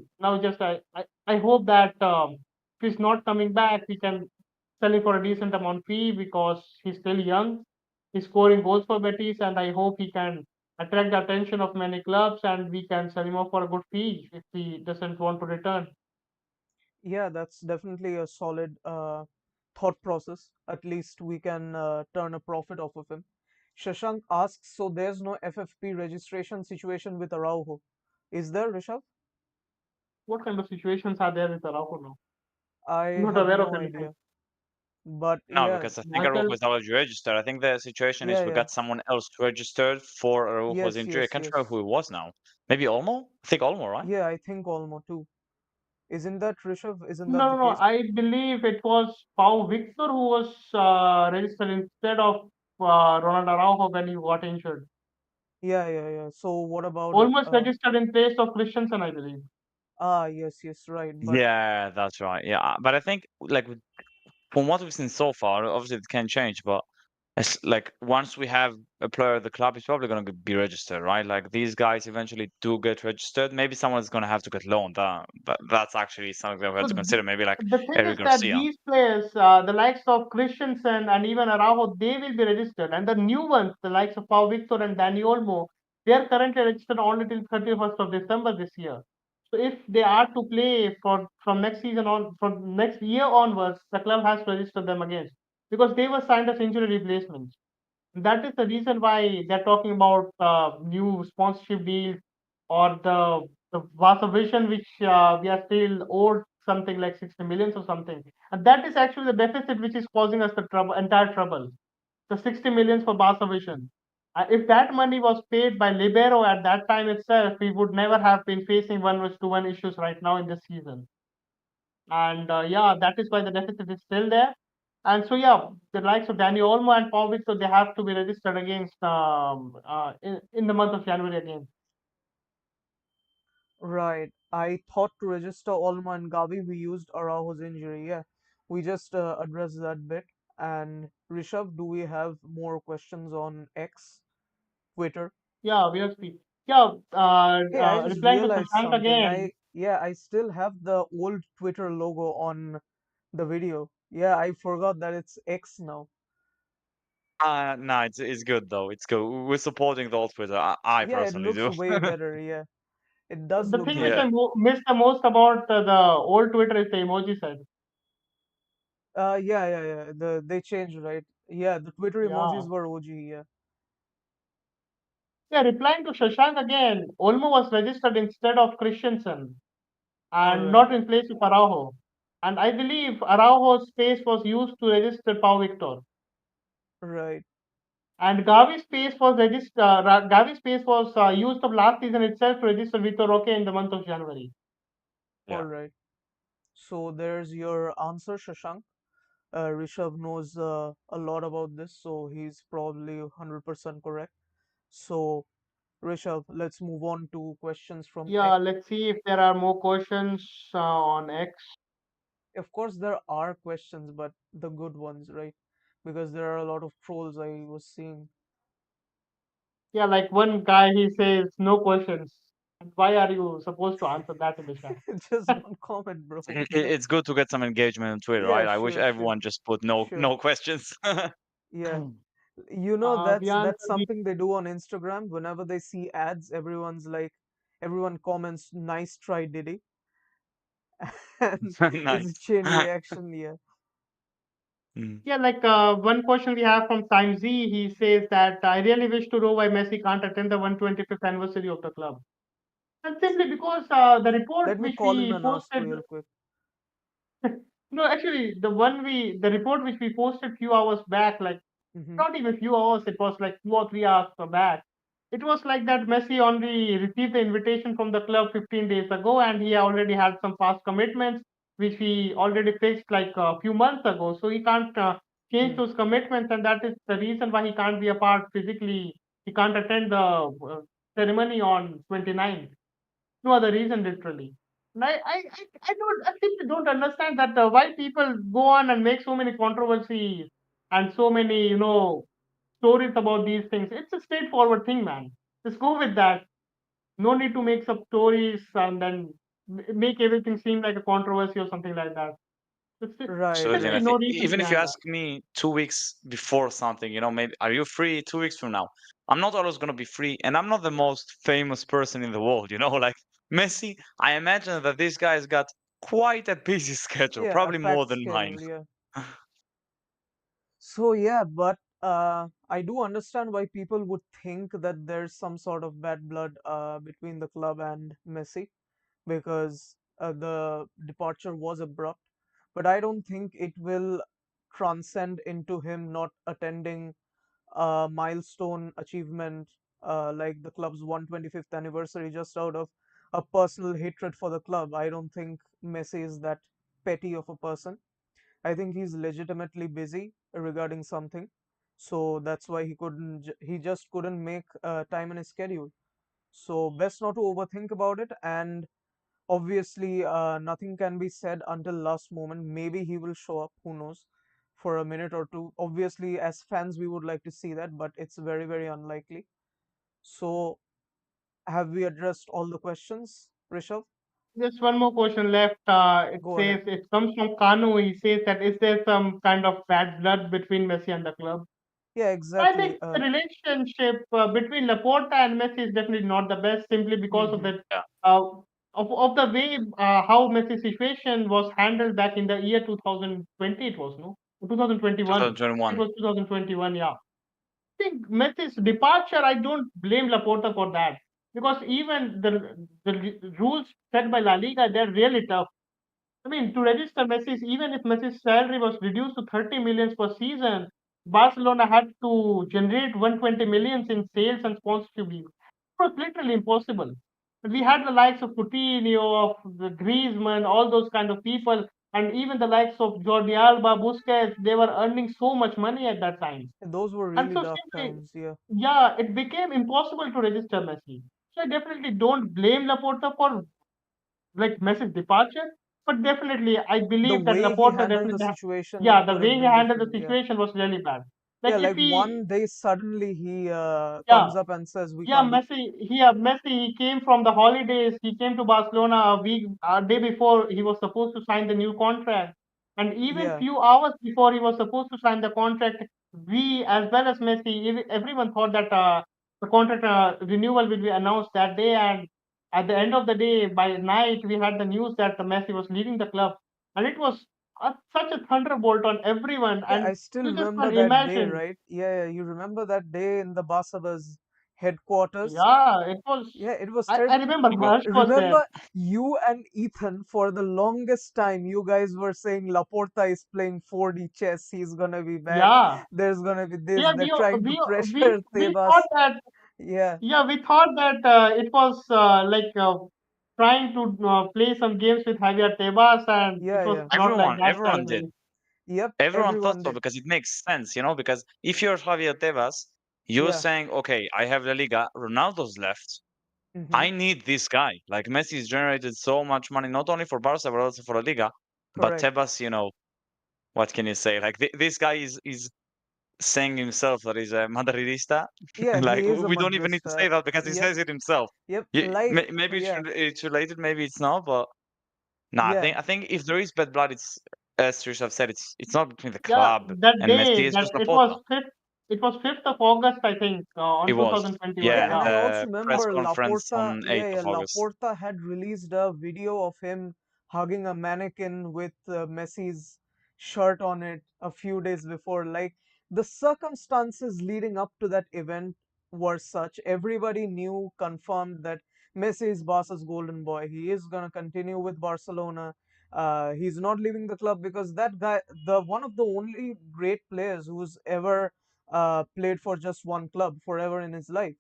hope that if he's not coming back, we can sell him for a decent amount fee because he's still young. He's scoring goals for Betis, and I hope he can attract the attention of many clubs, and we can sell him off for a good fee if he doesn't want to return. Yeah, that's definitely a solid thought process. At least we can turn a profit off of him. Shashank asks, so there's no FFP registration situation with Araujo. Is there, Rishabh? What kind of situations are there with Araujo now? I'm I not have aware of no anything. idea. But No, yeah, because I think Araujo Myself, is already registered. I think the situation is yeah, we yeah. got someone else registered for Araujo's Yes, injury. I yes, can't remember yes. who it was now. Maybe Olmo? I think Olmo, right? Yeah, I think Olmo too. Isn't that Rishabh? Isn't that no, the no, no. case? I believe it was Pau Victor who was registered instead of Ronald Araujo when he got injured. Yeah, yeah, yeah. So what about it? Almost registered in place of Christensen, I believe. Yes, yes, right. But Yeah, that's right. Yeah, but I think like from what we've seen so far, obviously it can change, but it's like once we have a player at the club, he's probably going to be registered, right? Like these guys eventually do get registered. Maybe someone's going to have to get loaned. That's actually something that we have So to consider. Maybe like the thing Eric is that Garcia. these players, the likes of Christensen and even Araujo, they will be registered, and the new ones, the likes of Pau Victor and Dani Olmo, they are currently registered only till 31st of December this year. So if they are to play for from next season on, from next year onwards, the club has to register them again because they were signed as injury replacements. That is the reason why they're talking about new sponsorship deals or the Vasa Vision, which we are still owed something like 60 millions or something. And that is actually the deficit which is causing us the trouble, entire trouble. The 60 millions for Barca Vision. If that money was paid by Libero at that time itself, we would never have been facing 1:1 issues right now in this season. And yeah, that is why the deficit is still there. And so yeah, the likes of Danny Olmo and Pavic, so they have to be registered against in the month of January again. right, I thought to register Olmo and Gavi, we used Araujo's injury. Yeah, we just addressed that bit. And Rishabh, do we have more questions on X, Twitter? Yeah, we have seen. Yeah, Hey, I just replying to realized Shashank something. again. I still have the old Twitter logo on the video. Yeah, I forgot that it's X now. No, it's good though. It's good. We're supporting the old Twitter. I Yeah, it personally looks do. way better. Yeah, it does The look thing which Yeah. I better. miss the most about the old Twitter is the emoji side. Yeah, yeah, yeah. They changed, right? Yeah, the Twitter Yeah. emojis were OG. Yeah. Yeah, replying to Shashank again, Olmo was registered instead of Christensen All and right, not in place of Araujo. And I believe Araujo's space was used to register Pau Victor. right. And Gavi's space was used of last season itself to register Vitor Roque in the month of January. All Yeah. right. So there's your answer, Shashank. Rishabh knows a lot about this, so he's probably 100% correct. So Rishabh, let's move on to questions from Yeah, X. let's see if there are more questions on X. Of course, there are questions, but the good ones, right? Because there are a lot of trolls I was seeing. Yeah, like one guy he says no questions. And why are you supposed to answer that in the chat? Just don't comment, bro. It's good to get some engagement on Twitter, Yeah, right? I wish sure, sure, everyone just put sure. no questions. Yeah. You know, Vian, that's something they do on Instagram. Whenever they see ads, everyone comments, "Nice try, Diddy," and it's a Nice. chain reaction. Yeah. Mm. yeah, like one question we have from Time Z. He says that I really wish to know why Messi can't attend the 125th anniversary of the club. And simply because the report Let me which call him we and ask posted, real quick. no, actually, the report which we posted few hours back, like Hmm. not even few hours, it was like 2 or 3 hours back. It was like that Messi only received the invitation from the club 15 days ago, and he already had some past commitments which he already fixed like a few months ago. So he can't change Hmm. those commitments, and that is the reason why he can't be a part physically. He can't attend the ceremony on 29th. No other reason, literally. And I simply don't understand that why people go on and make so many controversies and so many, stories about these things. It's a straightforward thing, man. Just go with that. No need to make some stories and then make everything seem like a controversy or something like that. Right, Absolutely. And I Definitely right. no think reason even if you behind that. ask me 2 weeks before something, maybe are you free 2 weeks from now? I'm not always gonna be free, and I'm not the most famous person in the world, like Messi. I imagine that this guy's got quite a busy schedule, Yeah, a probably more packed than mine. schedule. Yeah. So yeah, but I do understand why people would think that there's some sort of bad blood between the club and Messi because the departure was abrupt. But I don't think it will transcend into him not attending a milestone achievement like the club's 125th anniversary just out of a personal hatred for the club. I don't think Messi is that petty of a person. I think he's legitimately busy regarding something. So that's why he just couldn't make time in his schedule. So best not to overthink about it. And obviously, nothing can be said until last moment. Maybe he will show up, who knows, for a minute or two. Obviously, as fans, we would like to see that, but it's very, very unlikely. So have we addressed all the questions, Rishabh? Just one more question left. It Go says ahead. it comes from Kanu. He says that is there some kind of bad blood between Messi and the club? Yeah, I exactly. think the relationship between Laporta and Messi is definitely not the best, simply because of Hmm. that Yeah, uh, of the way how Messi's situation was handled back in the year 2020. It was no 2021. It 2021. was 2021. Yeah, I think Messi's departure. I don't blame Laporta for that because even the rules set by La Liga, they're really tough. I mean, to register Messi's, even if Messi's salary was reduced to 30 millions per season, Barcelona had to generate 120 millions in sales and sponsorship deals. It was literally impossible. We had the likes of Coutinho, of the Griezmann, all those kind of people, and even the likes of Jordi Alba, Busquets. They were earning so much money at that time, Those were and really so dark simply, times. Yeah. yeah, it became impossible to register Messi. So I definitely don't blame Laporta for like Messi's departure, but definitely I The believe that way he Laporta handled the definitely, situation yeah, the could way have he been handled the different. Yeah. situation was really bad. Yeah, Like if like he, one day suddenly he yeah, comes up and says we yeah, can't do. Messi, he came from the holidays. He came to Barcelona a day before he was supposed to sign the new contract, and even Yeah, few hours before he was supposed to sign the contract, we as well as Messi, everyone thought that the contract renewal will be announced that day, and at the end of the day, by night, we had the news that the Messi was leaving the club, and it was such a thunderbolt on everyone, yeah, I and still you just remember can't that day, imagine. right? Yeah, yeah, you remember that day in the Barca's headquarters? Yeah, it was. Yeah, it was I terrible. remember Because Harsh was there. Remember, you and Ethan, for the longest time, you guys were saying Laporta is playing 4D chess. He's gonna be back. Yeah, There's gonna be this. yeah. They're trying to pressure We thought Tebas. that. Yeah, Yeah, we thought that it was like trying to play some games with Javier Tebas, and it yeah, was yeah. not like that everyone did. suddenly. Yep, Everyone thought everyone so did. because it makes sense, because if you're Javier Tebas, You're Yeah. saying, okay, I have La Liga, Ronaldo's left. Mm-hmm. I need this guy. Like Messi's generated so much money, not only for Barca but also for La Liga. But Correct. Tebas, what can you say? Like this guy is saying himself that he's a Madridista. Yeah, Like he is a we don't even need to Madrista. say that because he Yep. says it himself. Yep. Like, Maybe yeah. it's related, maybe it's not. But no, Yeah. I think if there is bad blood, it's as Trish have said, it's not between the Yeah, club that and Messi. day It's that just Laporta. it was 5th of August, I think, It on was 2021. Yeah, yeah, and Yeah. I also the press remember conference Laporta, on yeah, 8th yeah, of August. Laporta had released a video of him hugging a mannequin with Messi's shirt on it a few days before. Like, the circumstances leading up to that event were such. Everybody knew, confirmed that Messi is Barca's golden boy. He is gonna continue with Barcelona. He's not leaving the club because that guy, the one of the only great players who's ever played for just one club forever in his life.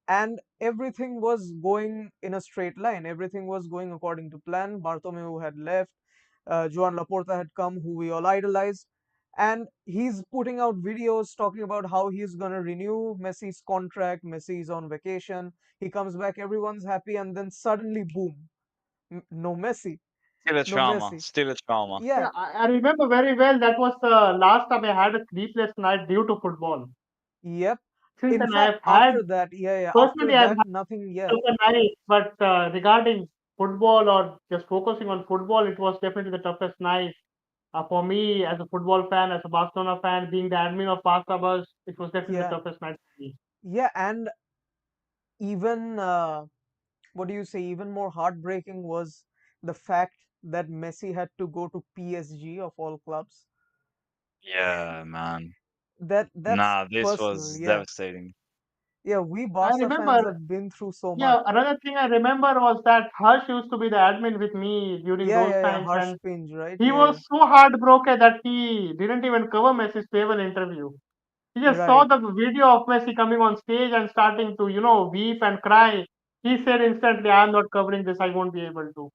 And everything was going in a straight line. Everything was going according to plan. Bartomeu had left. Joan Laporta had come, who we all idolized. And he's putting out videos talking about how he's going to renew Messi's contract. Messi's on vacation. He comes back, everyone's happy. And then suddenly, boom, no Messi. Still a No trauma. Messi. Still a trauma. Yeah, Yeah, I remember very well. That was the last time I had a sleepless night due to football. yep. Since In then, fact, I've had after that, yeah, yeah, after personally, I've that, had nothing, yeah, tougher nights, but regarding football or just focusing on football, it was definitely the toughest night. For me, as a football fan, as a Barcelona fan, being the admin of Barca Bus, it was definitely the yeah, toughest night for me. yeah. And even what do you say, even more heartbreaking was the fact that Messi had to go to PSG of all clubs. Yeah, man. That's Nah, this personal, was yeah. devastating. Yeah, we I Barca fans remember, have been through so much. yeah, another thing I remember was that Harsh used to be the admin with me during Yeah, those yeah, yeah, times, Harsh and Pinch, right? he Yeah, yeah. was so heartbroken that he didn't even cover Messi's farewell interview. He just saw Right. the video of Messi coming on stage and starting to, weep and cry. He said instantly, I'm not covering this, I won't be able to.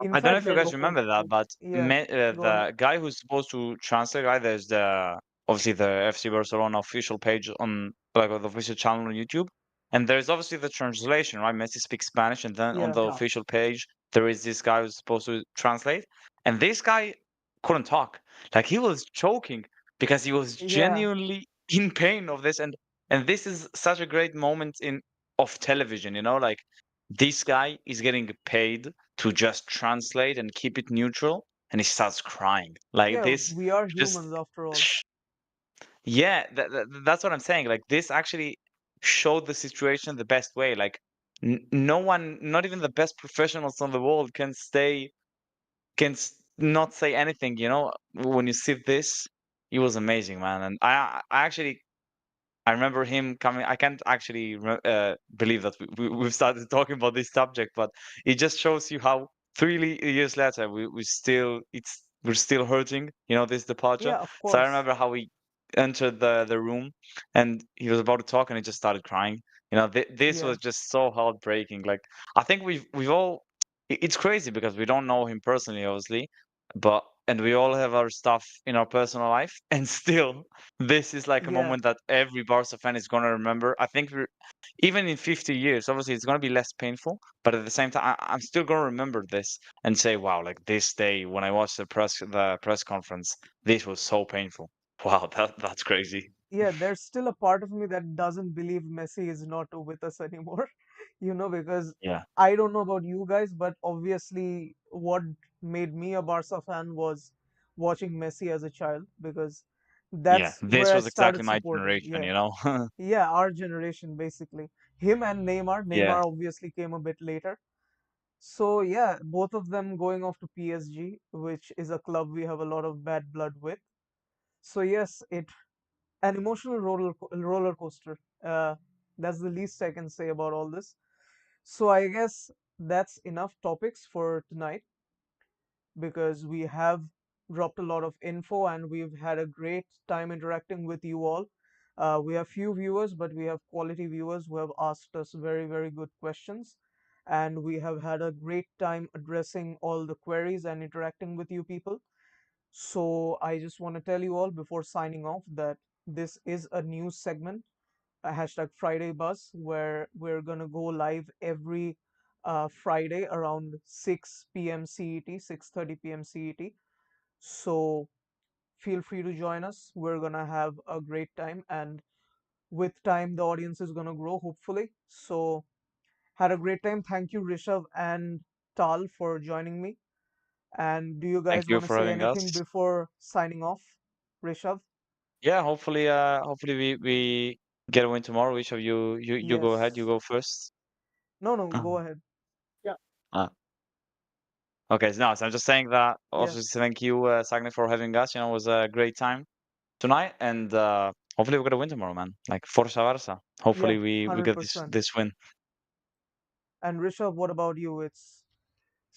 In I don't know fact, if you there, guys remember that, but yeah, go ahead. the guy who's supposed to translate, right? There's the obviously the FC Barcelona official page on like the official channel on YouTube, and there's obviously the translation, right? Messi speaks Spanish, and then on Yeah, the Yeah. official page there is this guy who's supposed to translate, and this guy couldn't talk, like he was choking because he was yeah, genuinely in pain of this, and this is such a great moment in of television, like this guy is getting paid to just translate and keep it neutral, and he starts crying like yeah, this. we are Just humans after all. sh- yeah, that's what I'm saying. Like this actually showed the situation the best way. Like no one, not even the best professionals on the world, can stay not say anything. When you see this, it was amazing, man. And I actually I remember him coming. I can't actually believe that we've started talking about this subject, but it just shows you how 3 years later we're still hurting. This departure. Yeah, of So I course. remember how we entered the room and he was about to talk and he just started crying. This Yeah, was just so heartbreaking. Like I think we've all. It's crazy because we don't know him personally, obviously, but and we all have our stuff in our personal life, and still this is like a yeah. moment that every Barca fan is gonna remember. I think even in 50 years, obviously it's gonna be less painful, but at the same time, I'm still gonna remember this and say, "Wow, like this day when I watched the press conference, this was so painful." Wow, that's crazy. Yeah, there's still a part of me that doesn't believe Messi is not with us anymore, because Yeah, I don't know about you guys, but obviously what made me a Barca fan was watching Messi as a child, because yeah, that's this where I was exactly started my supporting. generation, Yeah, you know. yeah, our generation basically. Him and Neymar. Yeah, Neymar obviously came a bit later. So yeah, both of them going off to PSG, which is a club we have a lot of bad blood with. So yes, an emotional roller coaster. That's the least I can say about all this. So I guess that's enough topics for tonight, because we have dropped a lot of info and we've had a great time interacting with you all. We have few viewers, but we have quality viewers who have asked us very, very good questions. And we have had a great time addressing all the queries and interacting with you people. So I just want to tell you all before signing off that this is a news segment. a hashtag Friday Buzz, where we're gonna go live every Friday around 6 p.m. CET, 6:30 p.m. CET. So feel free to join us. We're gonna have a great time, and with time, the audience is gonna grow, hopefully. So had a great time. Thank you, Rishav and Tal, for joining me. And do you Thank guys you want to for say having anything us. before signing off, Rishav? Yeah, hopefully we get a win tomorrow. Which of you go ahead? You Yes. go first. No, no, Uh, go ahead. Yeah, uh, okay, so no, so I'm just saying that. Yeah, Also, thank you, Sagni, for having us. It was a great time tonight, and hopefully we're gonna win tomorrow, man. Like Forza Barca. yeah, Hopefully we get this 100%. this win. And Rishav, what about you? It's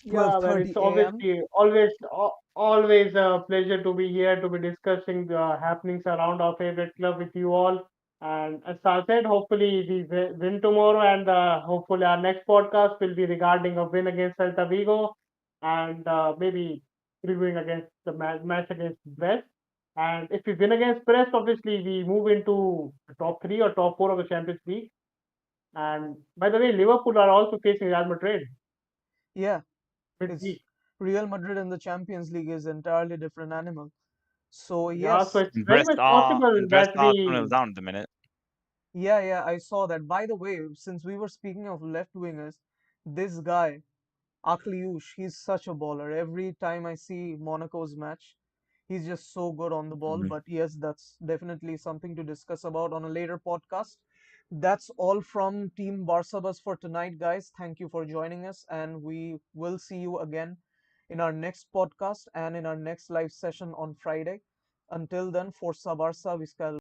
yeah, man. It's 12:30 a.m. obviously always a pleasure to be here to be discussing the happenings around our favorite club with you all. And as I said, hopefully we win tomorrow, and hopefully our next podcast will be regarding a win against Celta Vigo, and maybe reviewing against the match against Brest. And if we win against Brest, obviously we move into the top three or top four of the Champions League. And by the way, Liverpool are also facing Real Madrid Yeah, it's midweek. Real Madrid in the Champions League is entirely different animal. So Yeah, so yes, it's very much possible Brest that are 2-0 we, down at the minute. yeah, yeah, I saw that. By the way, since we were speaking of left wingers, this guy Akliush, he's such a baller. Every time I see Monaco's match, he's just so good on the ball. Mhm. But yes, that's definitely something to discuss about on a later podcast. That's all from Team Barca Bus for tonight, guys. Thank you for joining us, and we will see you again in our next podcast and in our next live session on Friday. Until then, Forza Barca, Vizca